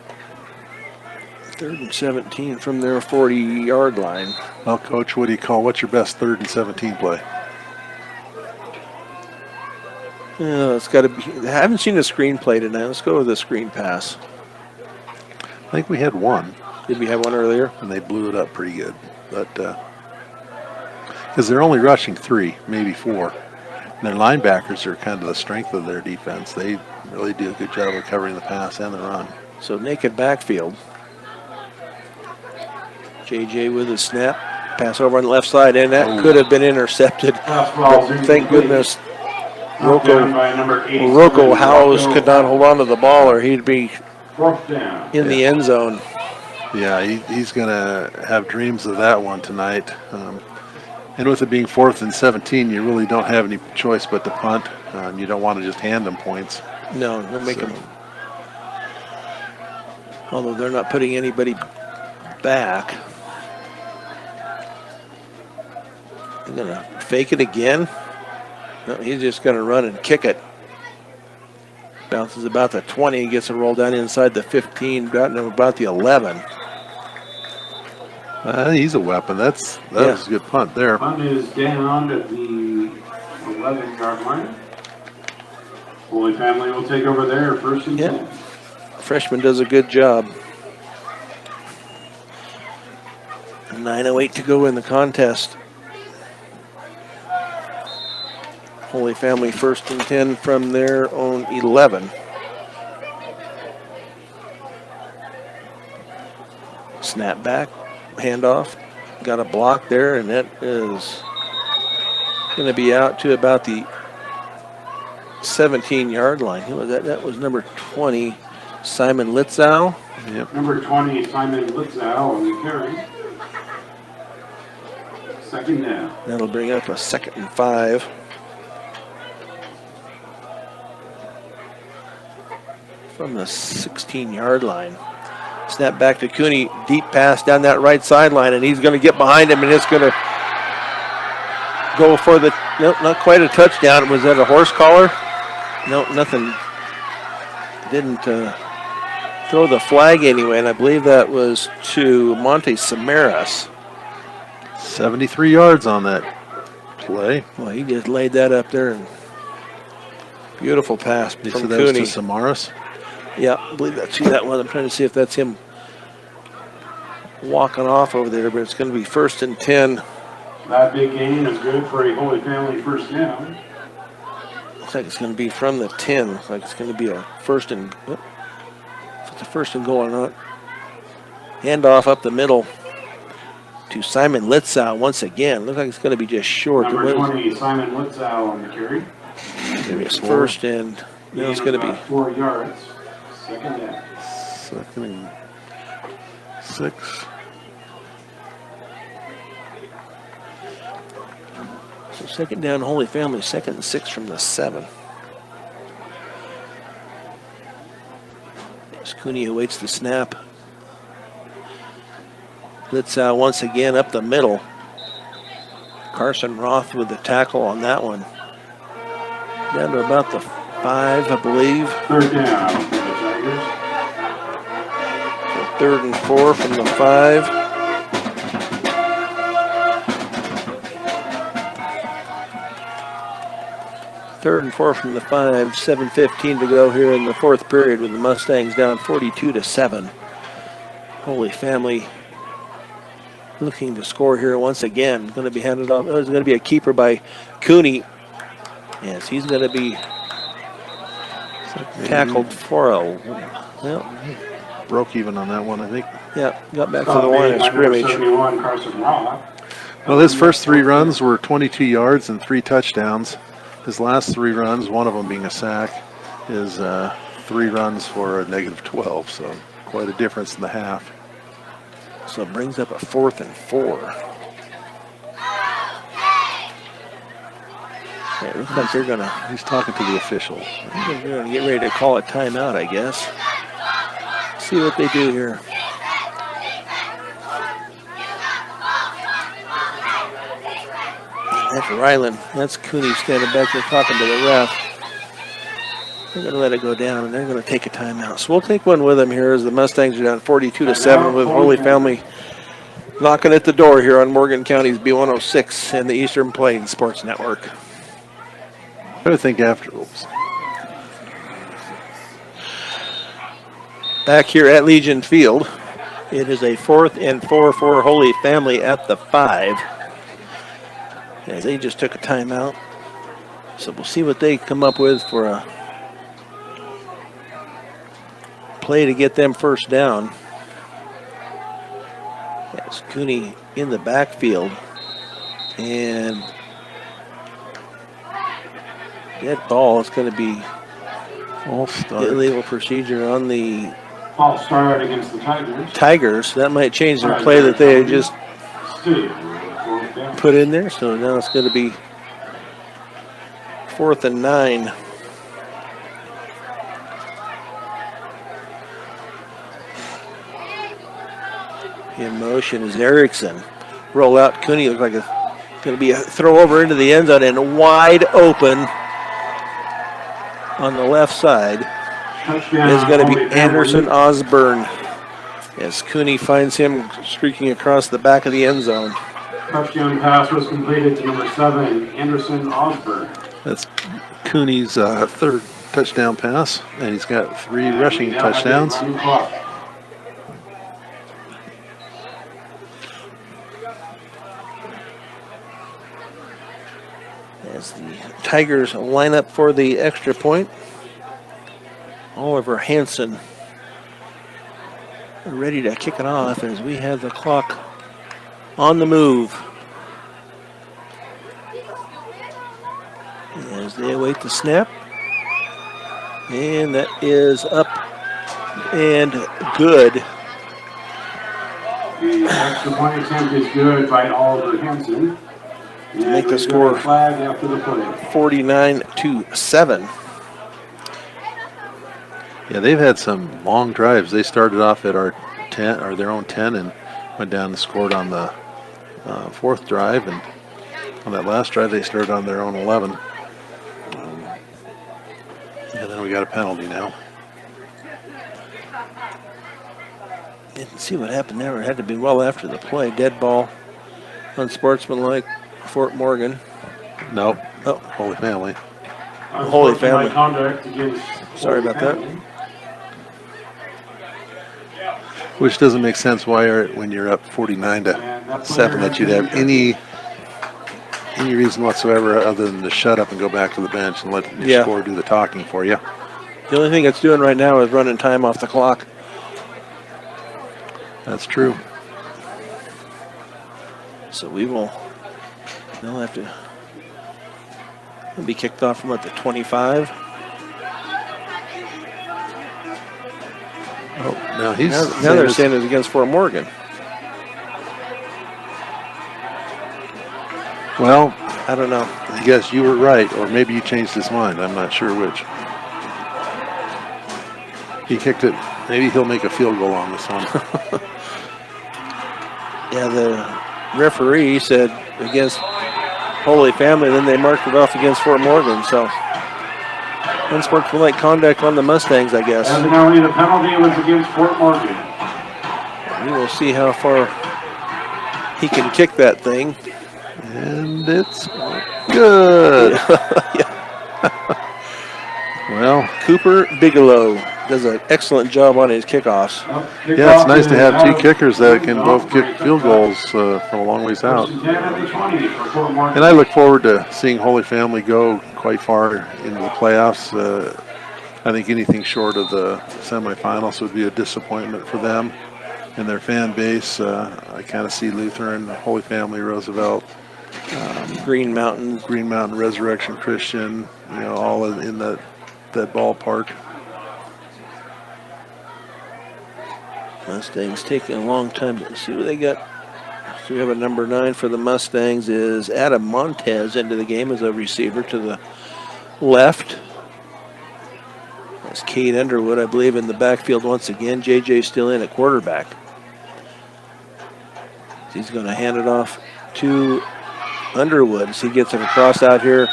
3rd and 17 from their 40-yard line. Well, Coach, what do you call? What's your best 3rd and 17 play? Yeah, it's got to be. I haven't seen a screen play tonight. Let's go with the screen pass. I think we had one, Did we have one earlier? and they blew it up pretty good. But because they're only rushing 3, maybe 4. And their linebackers are kind of the strength of their defense. They really do a good job of covering the pass and the run. So naked backfield. JJ with a snap. Pass over on the left side, and that could have been intercepted. Pass ball But thank goodness Knocked down Rocco by number 87, Howes could not hold on to the ball, or he'd be 4th down. in the end zone. Yeah, he's going to have dreams of that one tonight. And with it being 4th and 17, you really don't have any choice but to punt. You don't want to just hand them points. No, they'll make So- him. Although they're not putting anybody back. They're going to fake it again. No, he's just going to run and kick it. Bounces about the 20, gets a roll down inside the 15, gotten him about the 11. He's a weapon. That was a good punt there. Punt is down at the 11-yard line. Holy Family will take over there, 1st and Yeah. 10. Freshman does a good job. 9:08 to go in the contest. Holy Family 1st and 10 from their own 11. Snap back, handoff. Got a block there, and that is going to be out to about the 17-yard line. Who was that? That was number 20, Simon Litzow. Yep. Number 20, Simon Litzow on the carry. 2nd down. That'll bring up a 2nd and 5. From the 16-yard line. Snap back to Cooney. Deep pass down that right sideline, and he's going to get behind him, and it's going to go for the, nope, not quite a touchdown. Was that a horse collar? No, nothing. Didn't throw the flag anyway, and I believe that was to Monte Samaras. 73 yards on that play. Well, he just laid that up there, and beautiful pass They from said that was Cooney. to Samaras. Yeah, I believe that's who that was. I'm trying to see if that's him walking off over there, but it's going to be 1st and 10. That big gain is good for a Holy Family 1st down. Looks like it's going to be from the 10. Looks like it's going to be a 1st and, if it's a 1st and goal or not. Handoff up the middle to Simon Litzow once again. Looks like it's going to be just short. Number It was- 20, Simon Litzow on the carry. maybe it's 1st and no, it's Gain going of to be. about 4 yards. 2nd down. 2nd and 6. So 2nd down, Holy Family, 2nd and 6 from the 7. As Cooney awaits the snap. Litzow once again up the middle. Carson Roth with the tackle on that one. Down to about the 5, I believe. 3rd down for the Tigers. 3rd and 4 from the 5. Third and 4 from the 5. 7:15 to go here in the 4th period with the Mustangs down 42-7. Holy Family looking to score here once again. Going to be handed off. There's going to be a keeper by Cooney. Yes, he's going to be tackled for a, well, Broke even on that one, I think. yeah, got back to Stop the line of made by number scrimmage. 71, Carson Roth. Well, his first 3 runs were 22 yards and 3 touchdowns. His last 3 runs, one of them being a sack, is 3 runs for a -12. So quite a difference in the half. So it brings up a 4th and 4. Yeah, it looks like they're going to He's talking to the official. get ready to call a timeout, I guess. See what they do here. That's Ryland. That's Cooney standing back there talking to the ref. They're going to let it go down, and they're going to take a timeout. So we'll take one with them here as the Mustangs are down 42-7 with Holy Family knocking at the door here on Morgan County's B106 and the Eastern Plains Sports Network. I would think after. Oops. Back here at Legion Field, it is a 4th and 4 for Holy Family at the 5. As they just took a timeout. So we'll see what they come up with for a play to get them first down. That's Cooney in the backfield. And that ball is going to be All start. illegal procedure on the False start against the Tigers. Tigers. That might change their play that they had just Still, 4th down. put in there. So now it's going to be 4th and 9. In motion is Erickson. Roll out. Cooney looks like it's going to be a throw over into the end zone and wide open on the left side Touchdown, is going to be Holy Family. Anderson Osborne. As Cooney finds him streaking across the back of the end zone. Touchdown pass was completed to number 7, Anderson Osborne. That's Cooney's third touchdown pass, and he's got 3 rushing touchdowns. Running clock. As the Tigers line up for the extra point. Oliver Hansen ready to kick it off as we have the clock on the move. As they await the snap. And that is up and good. The extra point attempt is good by Oliver Hansen. And Make the we score get a flag after the play. 49-7. Yeah, they've had some long drives. They started off at our 10 or their own 10 and went down and scored on the 4th drive, and on that last drive they started on their own 11. And then we got a penalty now. Didn't see what happened there. It had to be well after the play. Dead ball, unsportsmanlike, Fort Morgan. Nope. Oh. Holy Family. Holy Family. Conduct against Sorry Holy about that. Family. Which doesn't make sense why when you're up 49-7 that you'd have any reason whatsoever other than to shut up and go back to the bench and let your score do the talking for you. The only thing it's doing right now is running time off the clock. That's true. So they'll have to be kicked off from at the 25. Oh, now he's Now they're saying it's against Fort Morgan. Well, I don't know. I guess you were right, or maybe you changed his mind. I'm not sure which. He kicked it. Maybe he'll make a field goal on this one. Yeah, the referee said against Holy Family, then they marked it off against Fort Morgan. So unsportsmanlike conduct on the Mustangs, I guess. Evidently, the penalty was against Fort Morgan. We will see how far he can kick that thing. And it's good. Well, Cooper Bigelow does an excellent job on his kickoffs. yeah, it's nice to have 2 kickers that can both kick field goals from a long ways out. And I look forward to seeing Holy Family go quite far into the playoffs. I think anything short of the semifinals would be a disappointment for them and their fan base. I kind of see Lutheran, Holy Family, Roosevelt, Green Mountain. Resurrection Christian, all in that ballpark. Mustangs taking a long time to see what they got. So we have a number 9 for the Mustangs is Adam Montez into the game as a receiver to the left. That's Cade Underwood, I believe, in the backfield once again. JJ still in at quarterback. He's going to hand it off to Underwood as he gets it across out here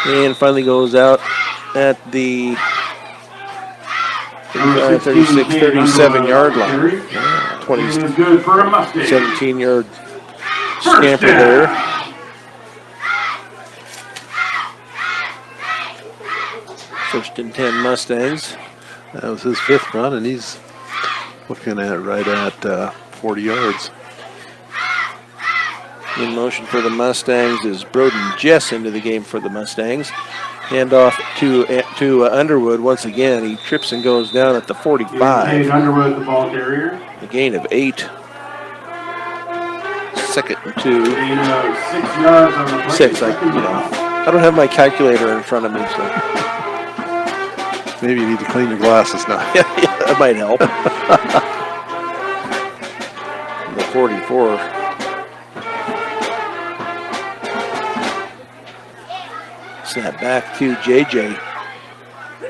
and finally goes out at the 36, 37 yard line. 20, 17 yard scamper there. First and 10 Mustangs. That was his 5th run, and he's looking at right at 40 yards. In motion for the Mustangs is Broden Jess into the game for the Mustangs. Hand off to Underwood once again. He trips and goes down at the 45. Cade Underwood, the ball carrier. A gain of 8. Second and 2. Gain of 6 yards on the play. 6. I don't have my calculator in front of me, so Maybe you need to clean your glasses now. yeah, that might help. The 44. Snap back to JJ.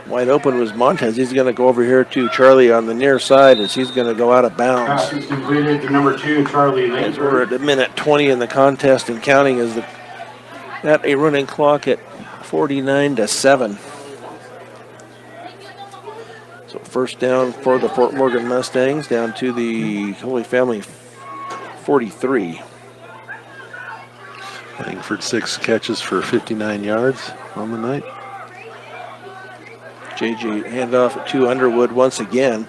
Wide open was Montez. He's going to go over here to Charlie on the near side as he's going to go out of bounds. Pass is completed to number 2, Charlie As we're Langsford. at a minute 20 in the contest and counting as at a running clock at 49-7. So first down for the Fort Morgan Mustangs down to the Holy Family 43. Langford 6 catches for 59 yards on the night. JJ handoff to Underwood once again.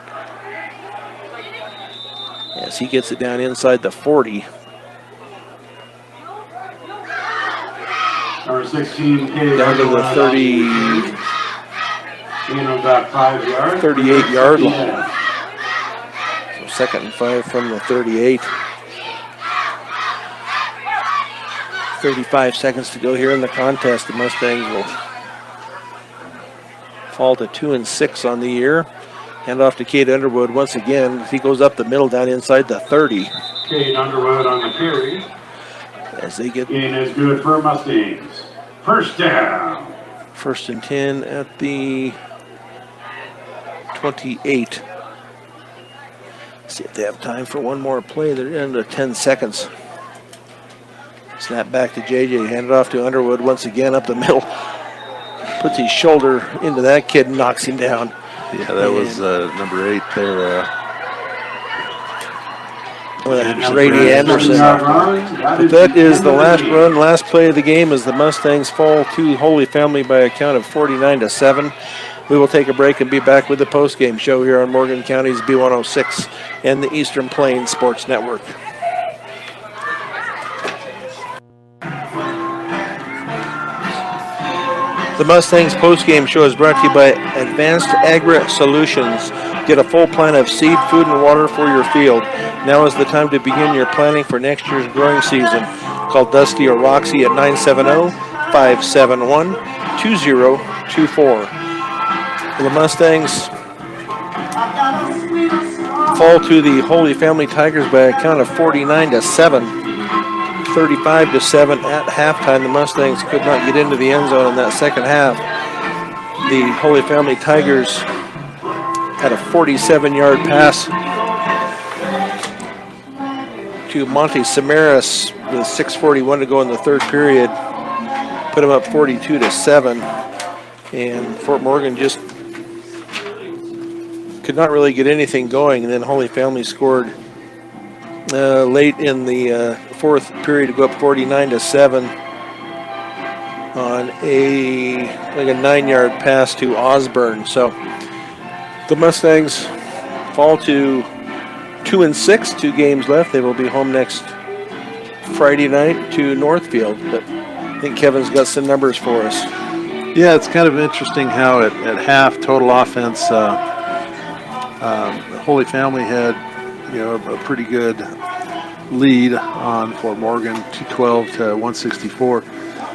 As he gets it down inside the 40. Number 16, Cade Down to the Underwood. 30, Gain of about 5 yards. 38 yard line. Yeah. So second and 5 from the 38. 35 seconds to go here in the contest. The Mustangs will fall to 2-6 on the year. Hand off to Cade Underwood once again. He goes up the middle down inside the 30. Cade Underwood on the carry. As they get Gain is good for Mustangs. First down. first and 10 at the 28. See if they have time for one more play. They're into 10 seconds. Snap back to JJ, hand it off to Underwood once again up the middle. Puts his shoulder into that kid and knocks him down. Yeah, that was number 8 there. That's Brady Anderson. But that is the last run, last play of the game as the Mustangs fall to Holy Family by a count of 49-7. We will take a break and be back with the post-game show here on Morgan County's B106 and the Eastern Plains Sports Network. The Mustangs post-game show is brought to you by Advanced Agri Solutions. Get a full plan of seed, food, and water for your field. Now is the time to begin your planning for next year's growing season. Call Dusty or Roxy at 970-571-2024. The Mustangs fall to the Holy Family Tigers by a count of 49-7. 35-7 at halftime. The Mustangs could not get into the end zone in that second half. The Holy Family Tigers had a 47-yard pass to Monte Samaras with 6:41 to go in the third period. Put them up 42-7. And Fort Morgan just could not really get anything going. And then Holy Family scored late in the fourth period to go up 49-7 on a 9-yard pass to Osborne. So the Mustangs fall to 2-6, 2 games left. They will be home next Friday night to Northfield. But I think Kevin's got some numbers for us. Yeah, it's kind of interesting how at half total offense, Holy Family had a pretty good lead on Fort Morgan, 212 to 164.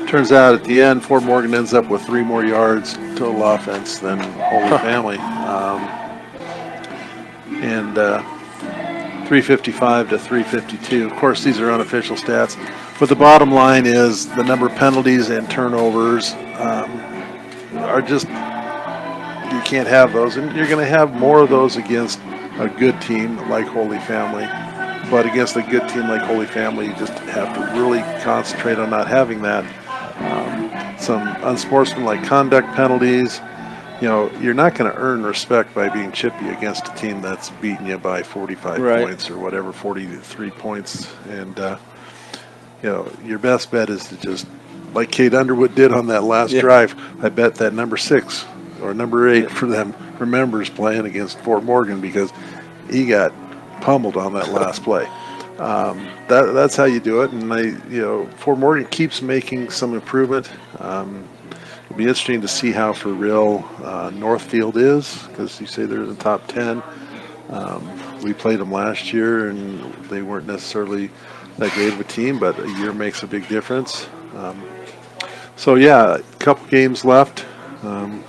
Turns out at the end, Fort Morgan ends up with 3 more yards total offense than Holy Family. 355 to 352. Of course, these are unofficial stats, but the bottom line is the number of penalties and turnovers are just, you can't have those, and you're going to have more of those against a good team like Holy Family. But against a good team like Holy Family, you just have to really concentrate on not having that. Some unsportsmanlike conduct penalties. You know, you're not going to earn respect by being chippy against a team that's beating you by 45 Right. points or whatever, 43 points. And, you know, your best bet is to just, like Kate Underwood did on that last drive, I bet that number 6 or number 8 for them remembers playing against Fort Morgan because he got pummeled on that last play. That's how you do it. And Fort Morgan keeps making some improvement. It'll be interesting to see how for real Northfield is, because you say they're in the top 10. We played them last year, and they weren't necessarily that great of a team, but a year makes a big difference. So yeah, a couple games left, and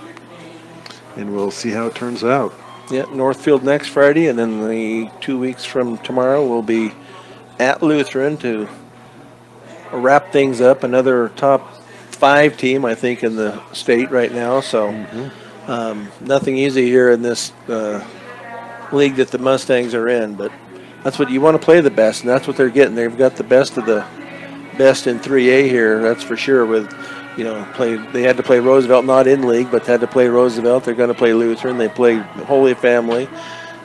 we'll see how it turns out. Yeah, Northfield next Friday, and then the 2 weeks from tomorrow we'll be at Lutheran to wrap things up. Another top 5 team, I think, in the state right now. So nothing easy here in this league that the Mustangs are in. But that's what you want to play, the best, and that's what they're getting. They've got the best of the best in 3A here, that's for sure. With they had to play Roosevelt, not in league, but had to play Roosevelt. They're going to play Lutheran. They played Holy Family.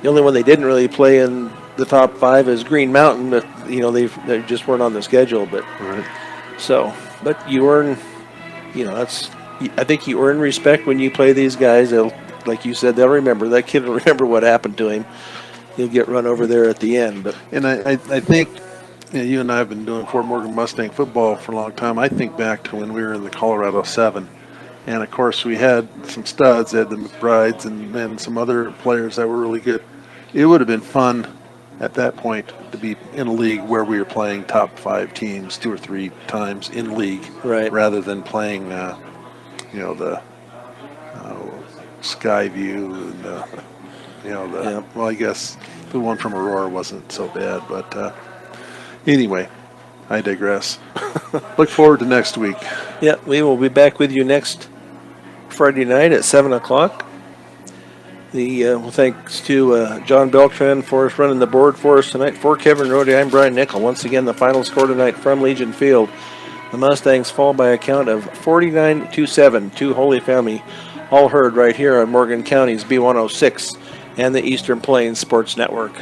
The only one they didn't really play in the top 5 is Green Mountain, but they just weren't on the schedule. But but you earn, I think you earn respect when you play these guys. Like you said, they'll remember. That kid will remember what happened to him. He'll get run over there at the end. But I think. You and I have been doing Fort Morgan Mustang football for a long time. I think back to when we were in the Colorado 7. And, of course, we had some studs, Ed the McBrides, and some other players that were really good. It would have been fun at that point to be in a league where we were playing top 5 teams 2 or 3 times in league, right, rather than playing, the Skyview and, well, I guess the one from Aurora wasn't so bad, but anyway, I digress. Look forward to next week. Yeah, we will be back with you next Friday night at 7 o'clock. Thanks to John Beltran for running the board for us tonight. For Kevin Rody, I'm Brian Nickel. Once again, the final score tonight from Legion Field. The Mustangs fall by a count of 49-7 to Holy Family. All heard right here on Morgan County's B106 and the Eastern Plains Sports Network.